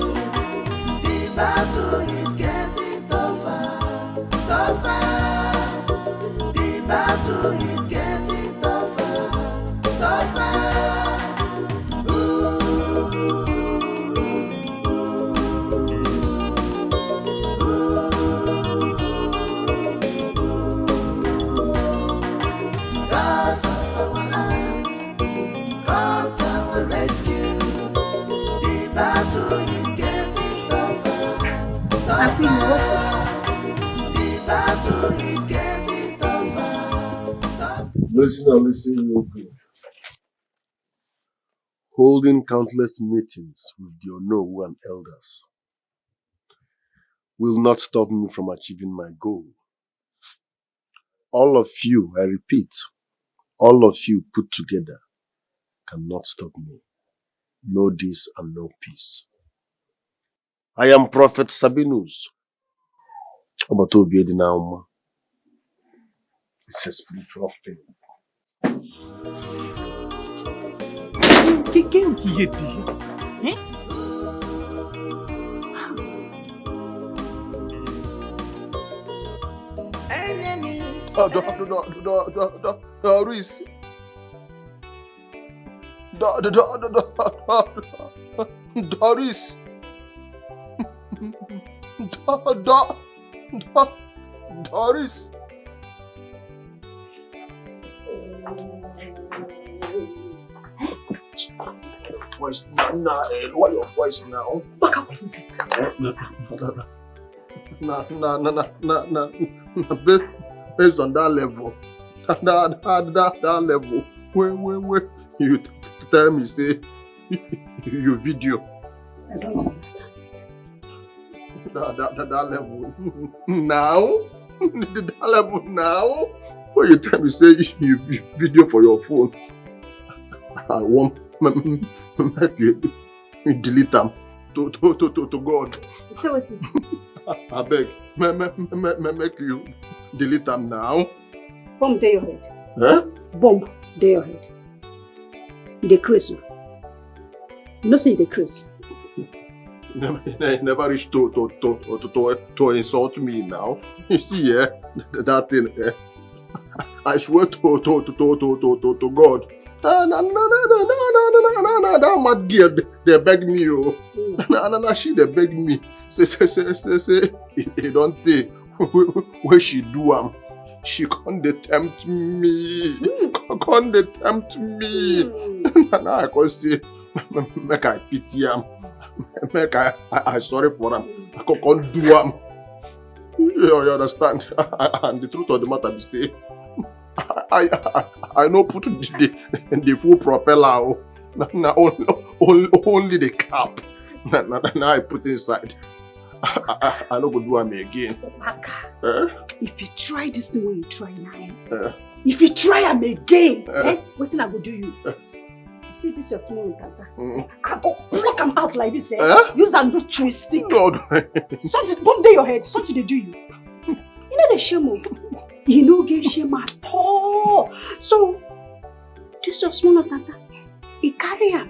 The battle is getting tougher. The battle is getting tougher. Rescue. The battle is getting tougher. The battle is getting tougher. Listen real good. Holding countless meetings with the Onowu and elders will not stop me from achieving my goal. All of you, I repeat, all of you put together cannot stop me. No this and no peace. I am Prophet Sabinus. It's a spiritual thing. Doris. Doris. Doris. Voice now, lower your voice now. Baka, what is it? Based on that level, that level, where you tell me say you video. I don't understand. That level now, that level now, where you tell me say you video for your phone. I want make you delete them to God. Say what? I beg, make you delete them now. Bomb day your head. Huh? Bomb day your head. The Chris. You know say the Chris. Never reach to insult me now. You see, that thing. I swear to God. That mad girl, they beg me, oh. She they beg me. Say, he don't take where she do she can't tempt me. Can't tempt me. Now I can say, make I pity him. Make I sorry for him. I can't do him. You understand? And the truth of the matter is say, I know put the full propeller. Now only the cap. Now I put inside. I no go do am again. If you try this thing when you try now, if you try am again, what thing I go do you? You see this your phone with Tata? I go pluck am out like this, use am do twisting. God. Something bomb dey your head, something dey do you. You know the shame. You no get shame at all. So this your small Tata, he carry am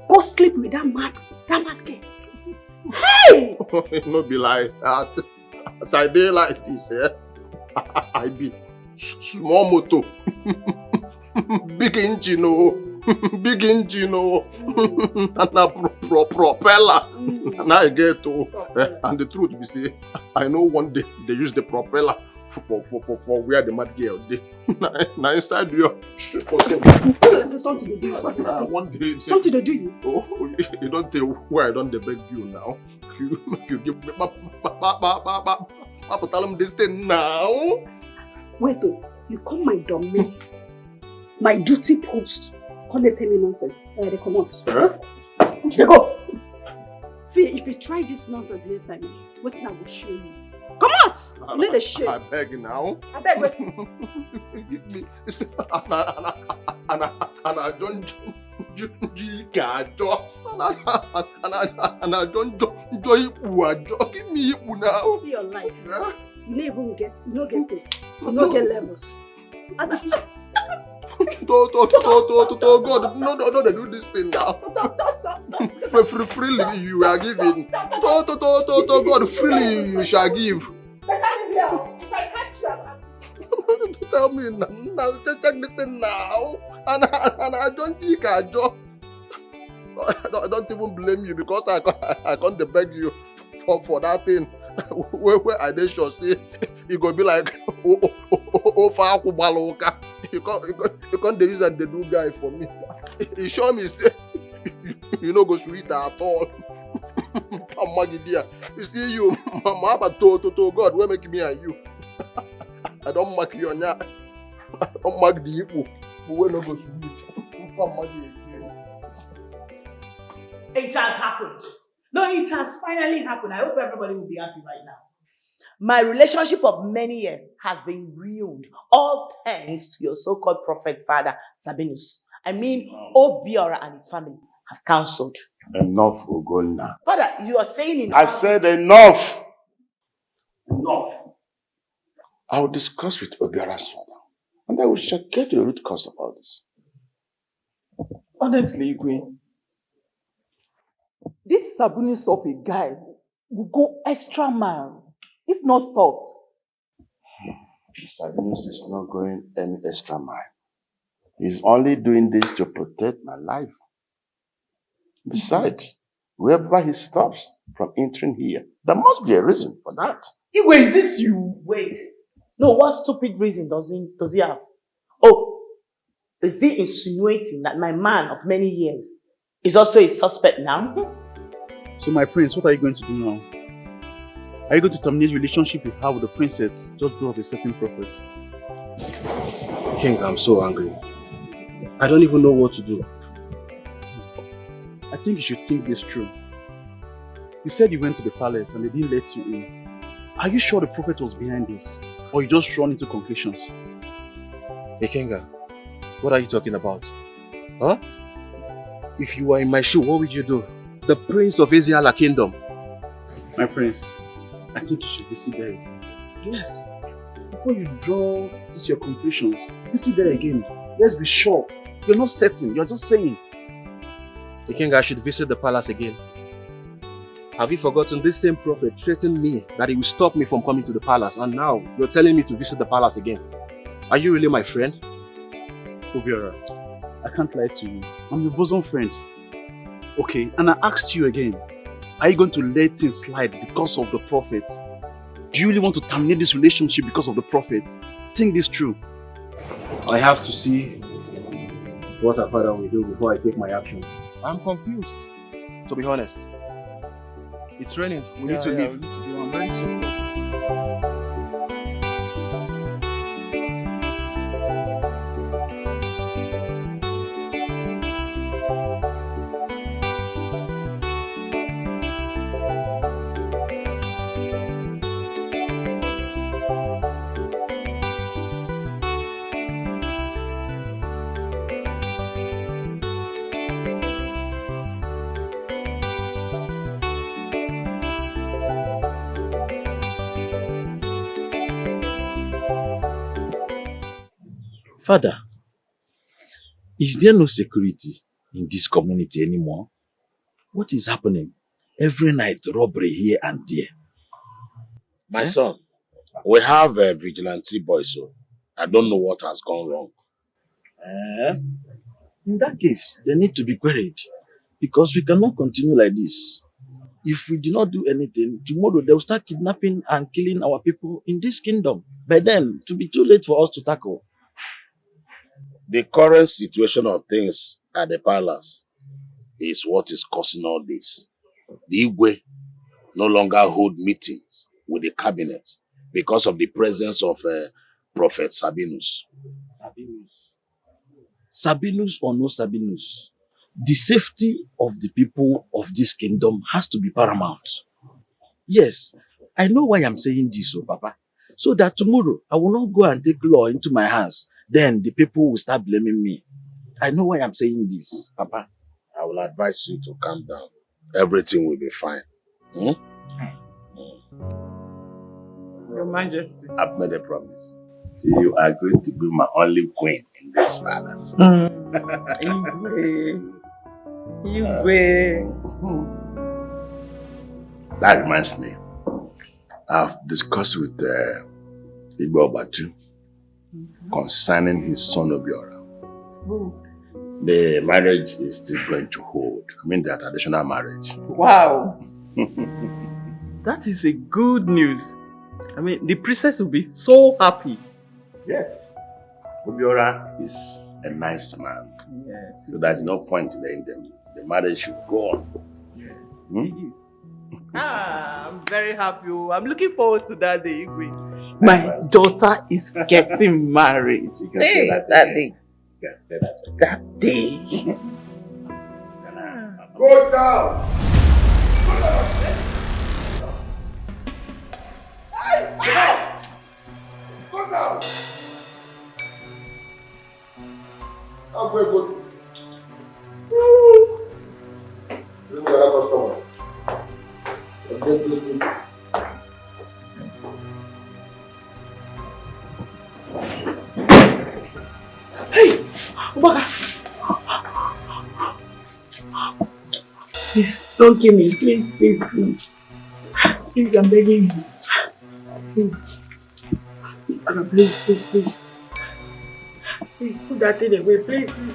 go sleep with that mad girl. Hey! No be like that. As I dey like this, I be small motor, big engine, big engine, and a propeller. Now I get and the truth be say, I know one day they use the propeller for where the mad girl dey. Now inside your something they do you. One day something they do you. Oh, you don't tell where I don't beg you now. You give me Papa tell him this thing now. Wait you come my domain, my duty post. Come they tell me nonsense. They come out. They go. See, if you try this nonsense next time, what I will show you. Come out! Let the shit. I beg you I beg wait. Give me and I don't give me now. See your life. You don't get this. You don't get levels. God, no, they do this thing now. Freely you are giving. God, freely you shall give. Tell me now, check this thing now. And I don't think I don't even blame you because I can't beg you for that thing. Where I did sure say it go be like far kubaloka. You can't use and the do guy for me. He show me say you no go sweet at all. You see you, Mama, but to God, where make me and you? I don't mark you on that. I don't mark the people who will not go sweet. It has happened. No, it has finally happened. I hope everybody will be happy right now. My relationship of many years has been ruined, all thanks to your so-called prophet father, Sabinus. I mean, Obiora and his family have cancelled. Enough, Ogonna. Father, you are saying enough. I said enough. Enough. I will discuss with Obiara's father. And I will get to the root cause about this. Honestly, Igwe, this Sabinus of a guy will go extra mile, if not stopped. Sabinus is not going any extra mile. He's only doing this to protect my life. Besides, wherever he stops from entering here, there must be a reason for that. Igwe, is this you? Wait. No, what stupid reason does he have? Oh, is he insinuating that my man of many years is also a suspect now? So my prince, what are you going to do now? Are you going to terminate your relationship you have with the princess just because of a certain prophet? King, I'm so angry. I don't even know what to do. I think you should think this through. You said you went to the palace and they didn't let you in. Are you sure the prophet was behind this? Or you just run into conclusions? Hey Kenga, what are you talking about? Huh? If you were in my shoe, what would you do? The prince of Asiala kingdom. My prince, I think you should visit there again. Yes. Before you draw these your conclusions, visit there again. Let's be sure. You're not certain, you're just saying. Hey Kenga, I should visit the palace again. Have you forgotten this same prophet threatened me that he will stop me from coming to the palace, and now you're telling me to visit the palace again? Are you really my friend? Obiora, I can't lie to you. I'm your bosom friend. Okay, and I asked you again, are you going to let things slide because of the prophet? Do you really want to terminate this relationship because of the prophet? Think this through. I have to see what her father will do before I take my action. I'm confused, to be honest. It's raining. We need to leave. We need to go. I'm very sorry. Father, is there no security in this community anymore? What is happening? Every night, robbery here and there. My son, we have a vigilante boy, so I don't know what has gone wrong. In that case, they need to be queried because we cannot continue like this. If we do not do anything, tomorrow they will start kidnapping and killing our people in this kingdom. By then, it will be too late for us to tackle. The current situation of things at the palace is what is causing all this. The Igwe no longer hold meetings with the cabinet because of the presence of Prophet Sabinus. Sabinus or no Sabinus, the safety of the people of this kingdom has to be paramount. Yes, I know why I'm saying this, Papa. So that tomorrow I will not go and take law into my hands. Then the people will start blaming me. I know why I'm saying this, Papa. I will advise you to calm down. Everything will be fine. Your Majesty. I've made a promise. You are going to be my only queen in this palace. That reminds me. I've discussed with Igbo Batu concerning his son Obiora. The marriage is still going to hold. I mean, the traditional marriage. Wow. That is a good news. I mean, the princess will be so happy. Yes. Obiora is a nice man. Yes. So there's no point in them. The marriage should go on. Yes. He is. I'm very happy. I'm looking forward to that day, Igwe. My daughter is getting married. You can say that day. You can say that. That day. Go down! Go down! I'll go. Bring me another customer. I'll get those people. Please, don't kill me. Please, please, please. Please, I'm begging you. Please. Please, please, please. Please put that thing away. Please, please.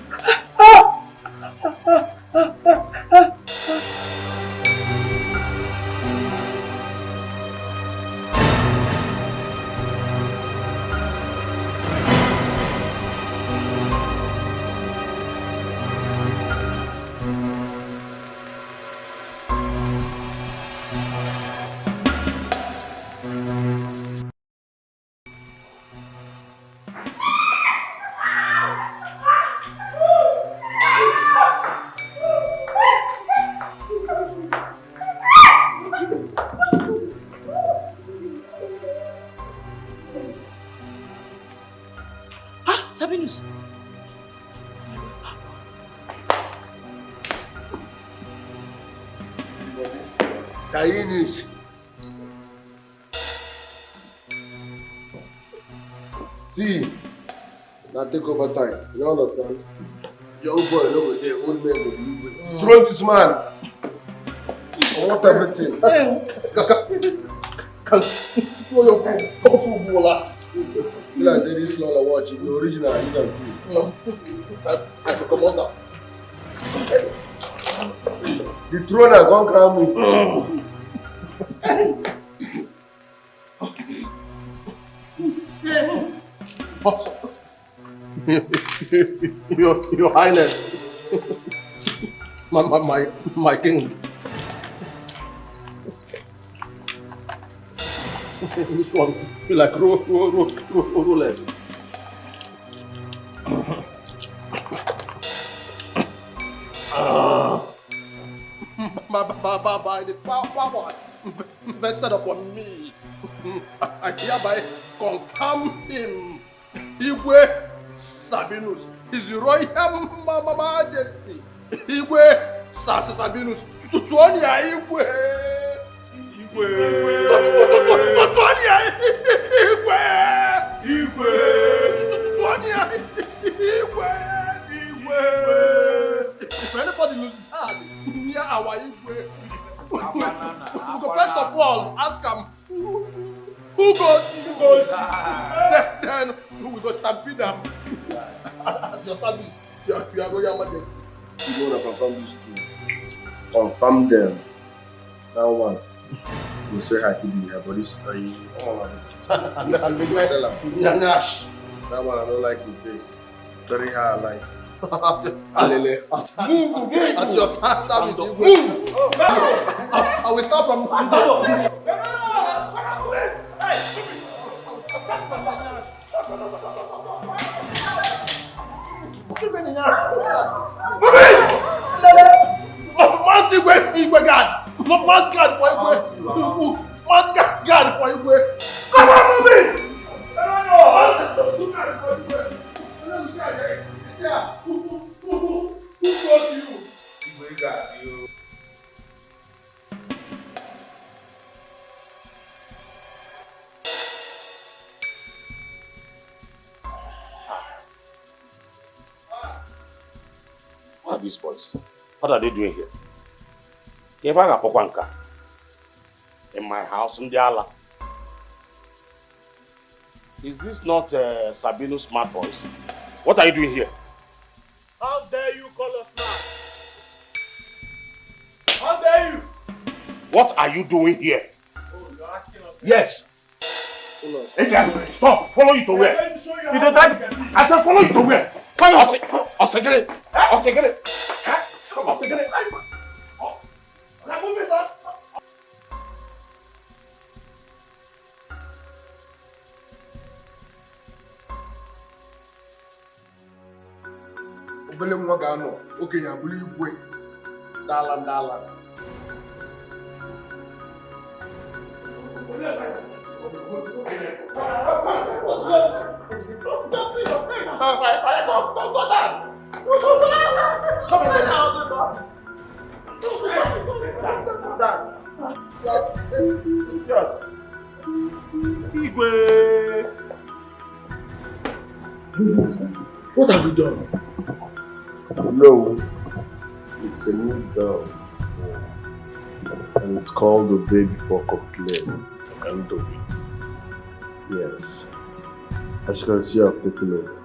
Sabinus. Sabinus. See, now take over time. You understand? Young boy over there, old man will leave. Throw this man. I want everything. Can show your footballer. You know, I say this Lola watching the original. I can come on now. The throne has gone crown me. Your Highness, my king. This one feel like rollers. By the power vested upon me, I hereby confirm him. Igwe Sabinus, His Royal Majesty. Igwe Sabinus, Tutuonia Igwe. Tutuonia Igwe. If anybody loses heart near our Igwe, first of all, ask him who goes. Then we go stampede them. At your service, your Royal Majesty. Simona, confirm these two. Confirm them. Now one. You say hi to me, but this are you. I'm just big seller. That one I don't like the face. Very high life. Move! At your service, move! I will start from. Guard for Igwe. Come on, move it! Who calls you? Igwe guard you. What are these boys? What are they doing here? Kevaga Pokwanka. In my house in Diala. Is this not Sabinus smart boys? What are you doing here? How dare you call us smart? How dare you? What are you doing here? Oh, you're asking us. Yes. Stop. Follow you to where? I said follow you to where? Follow. Osegere. Come on. Osegere. Move it up. Obele nwa ga-anọ okenye abụrụ Igwe dala. Igwe. What have we done? No, it's a new doll. And it's called the Baby Before Complain. Yes. As you can see, I've taken over.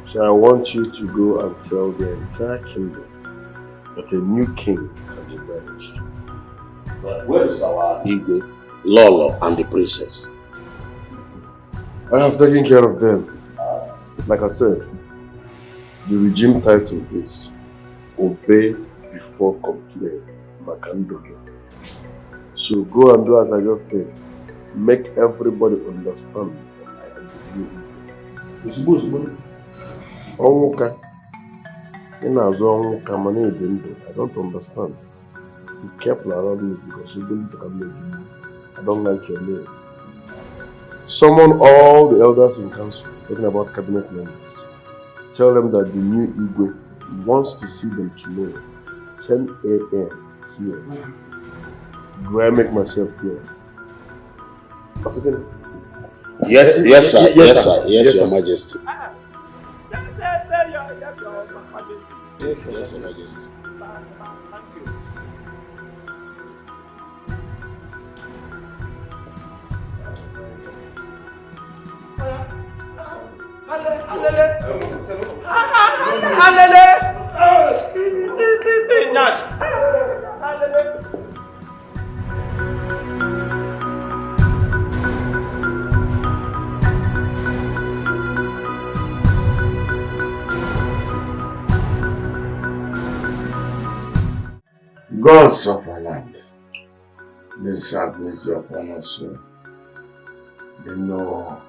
So I want you to go and tell the entire kingdom that a new king has been managed. But where is our Igwe, Lolo, and the princess? I have taken care of them. Like I said, the regime title is Obey Before Complain. Makandoge. So go and do as I just said. Make everybody understand that I am the new Igwe. Onwuka. I don't understand. Be careful around me because you believe you can make it. I don't like your name. Summon all the elders in council, talking about cabinet members. Tell them that the new Igwe wants to see them tomorrow, 10 a.m. here. Do I make myself clear? Yes, yes, sir. Yes, sir. Yes, Your Majesty. Yes, yes, Your Majesty. Gods of our land, please have mercy upon us. They know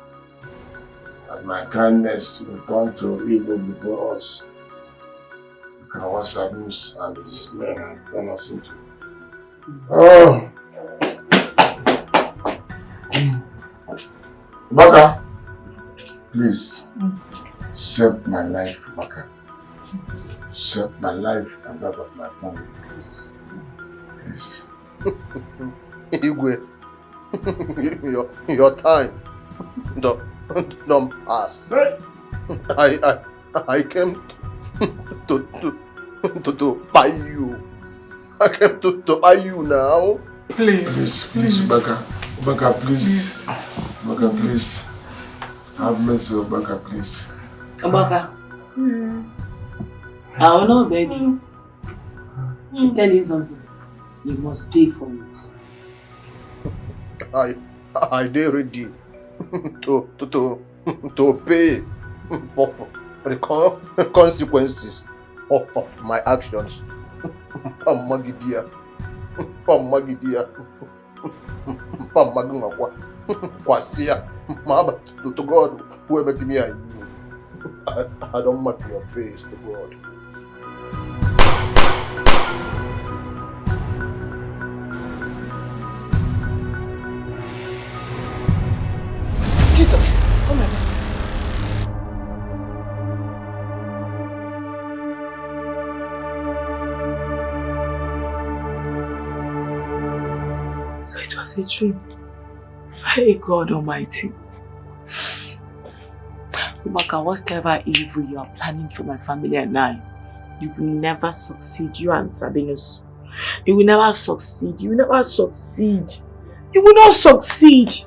that my kindness will turn to evil before us. Look at what Sabinus and his men has done us into. Oh! Baka, please save my life, Baka. Save my life and that of my family, please. Please. Igwe, your time don't pass. I came to buy you. I came to buy you now. Please, Baka. Baka, please. Baka, please. Have mercy on Baka, please. Baka. I will not beg you. Tell you something. You must pay for it. I dare ready to pay for the consequences of my actions. Pamagidia. Pamagungwa. Kwasia. Mama to God, whoever give me a you. I don't mark your face to God. Jesus! Oh my God. So it was a dream. Hey God Almighty. Ubaka, whatever evil you are planning for my family and I, you will never succeed. You and Sabinus. You will never succeed. You will never succeed. You will not succeed.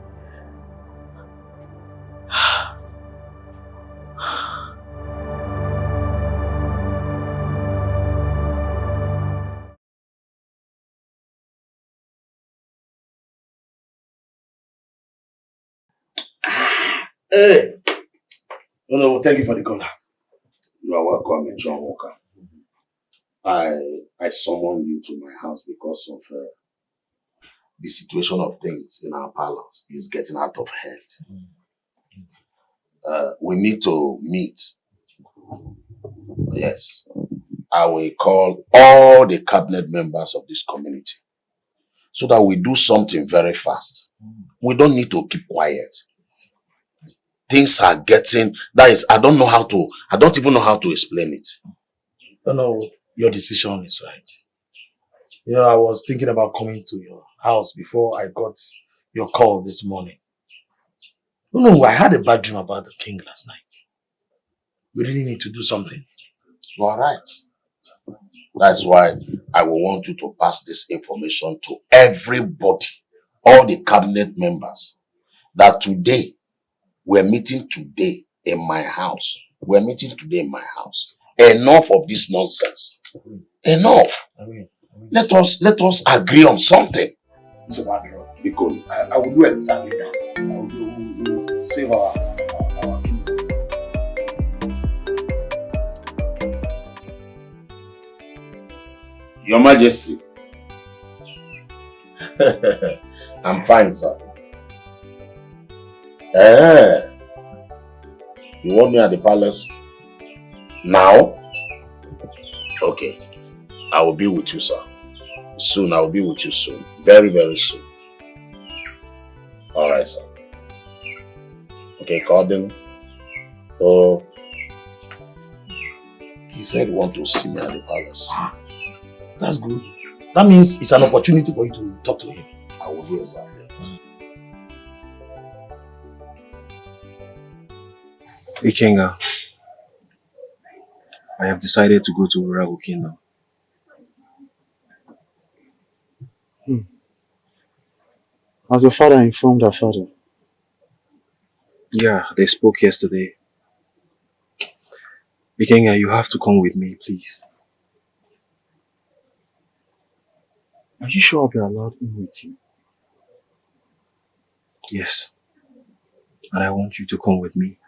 Hey! No, thank you for the caller. You are welcome, John Walker. I summoned you to my house because of the situation of things in our palace is getting out of hand. We need to meet. Yes. I will call all the cabinet members of this community so that we do something very fast. We don't need to keep quiet. Things are getting, I don't even know how to explain it. No, your decision is right. You know, I was thinking about coming to your house before I got your call this morning. No, I had a bad dream about the king last night. We really need to do something. You are right. That's why I will want you to pass this information to everybody, all the cabinet members, that today, we're meeting today in my house. We're meeting today in my house. Enough of this nonsense. Enough. Let us agree on something. Mr. Badro, because I will do exactly that. I will save our kingdom. Your Majesty. I'm fine, sir. You want me at the palace now? Okay. I will be with you, sir. Soon, I will be with you soon. Very, very soon. Alright, sir. Okay, call them. Oh. He said he wants to see me at the palace. That's good. That means it's an opportunity for you to talk to him. I will do exactly. Ikenga, I have decided to go to Urago Kingdom. Has your father informed her father? Yeah, they spoke yesterday. Ikenga, you have to come with me, please. Are you sure I'll be allowed in with you? Yes. And I want you to come with me.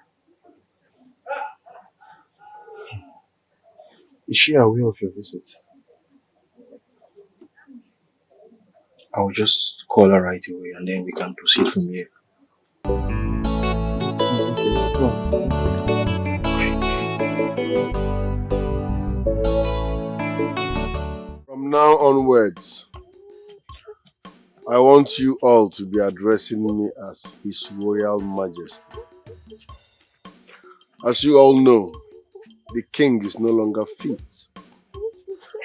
Is she aware of your visit? I will just call her right away and then we can proceed from here. From now onwards, I want you all to be addressing me as His Royal Majesty. As you all know, the king is no longer fit,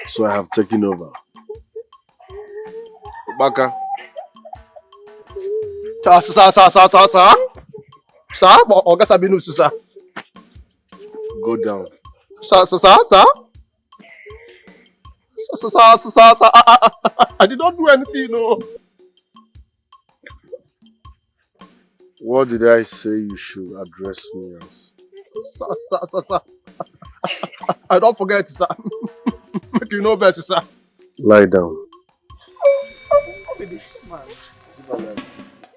so I have taken over. Baka. Sir. Sir, Oga Sabinus, sir. Go down. Sir. Sir, I did not do anything, no. What did I say you should address me as? Sir. I don't forget, sir. Make you know best, sir. Lie down. This man.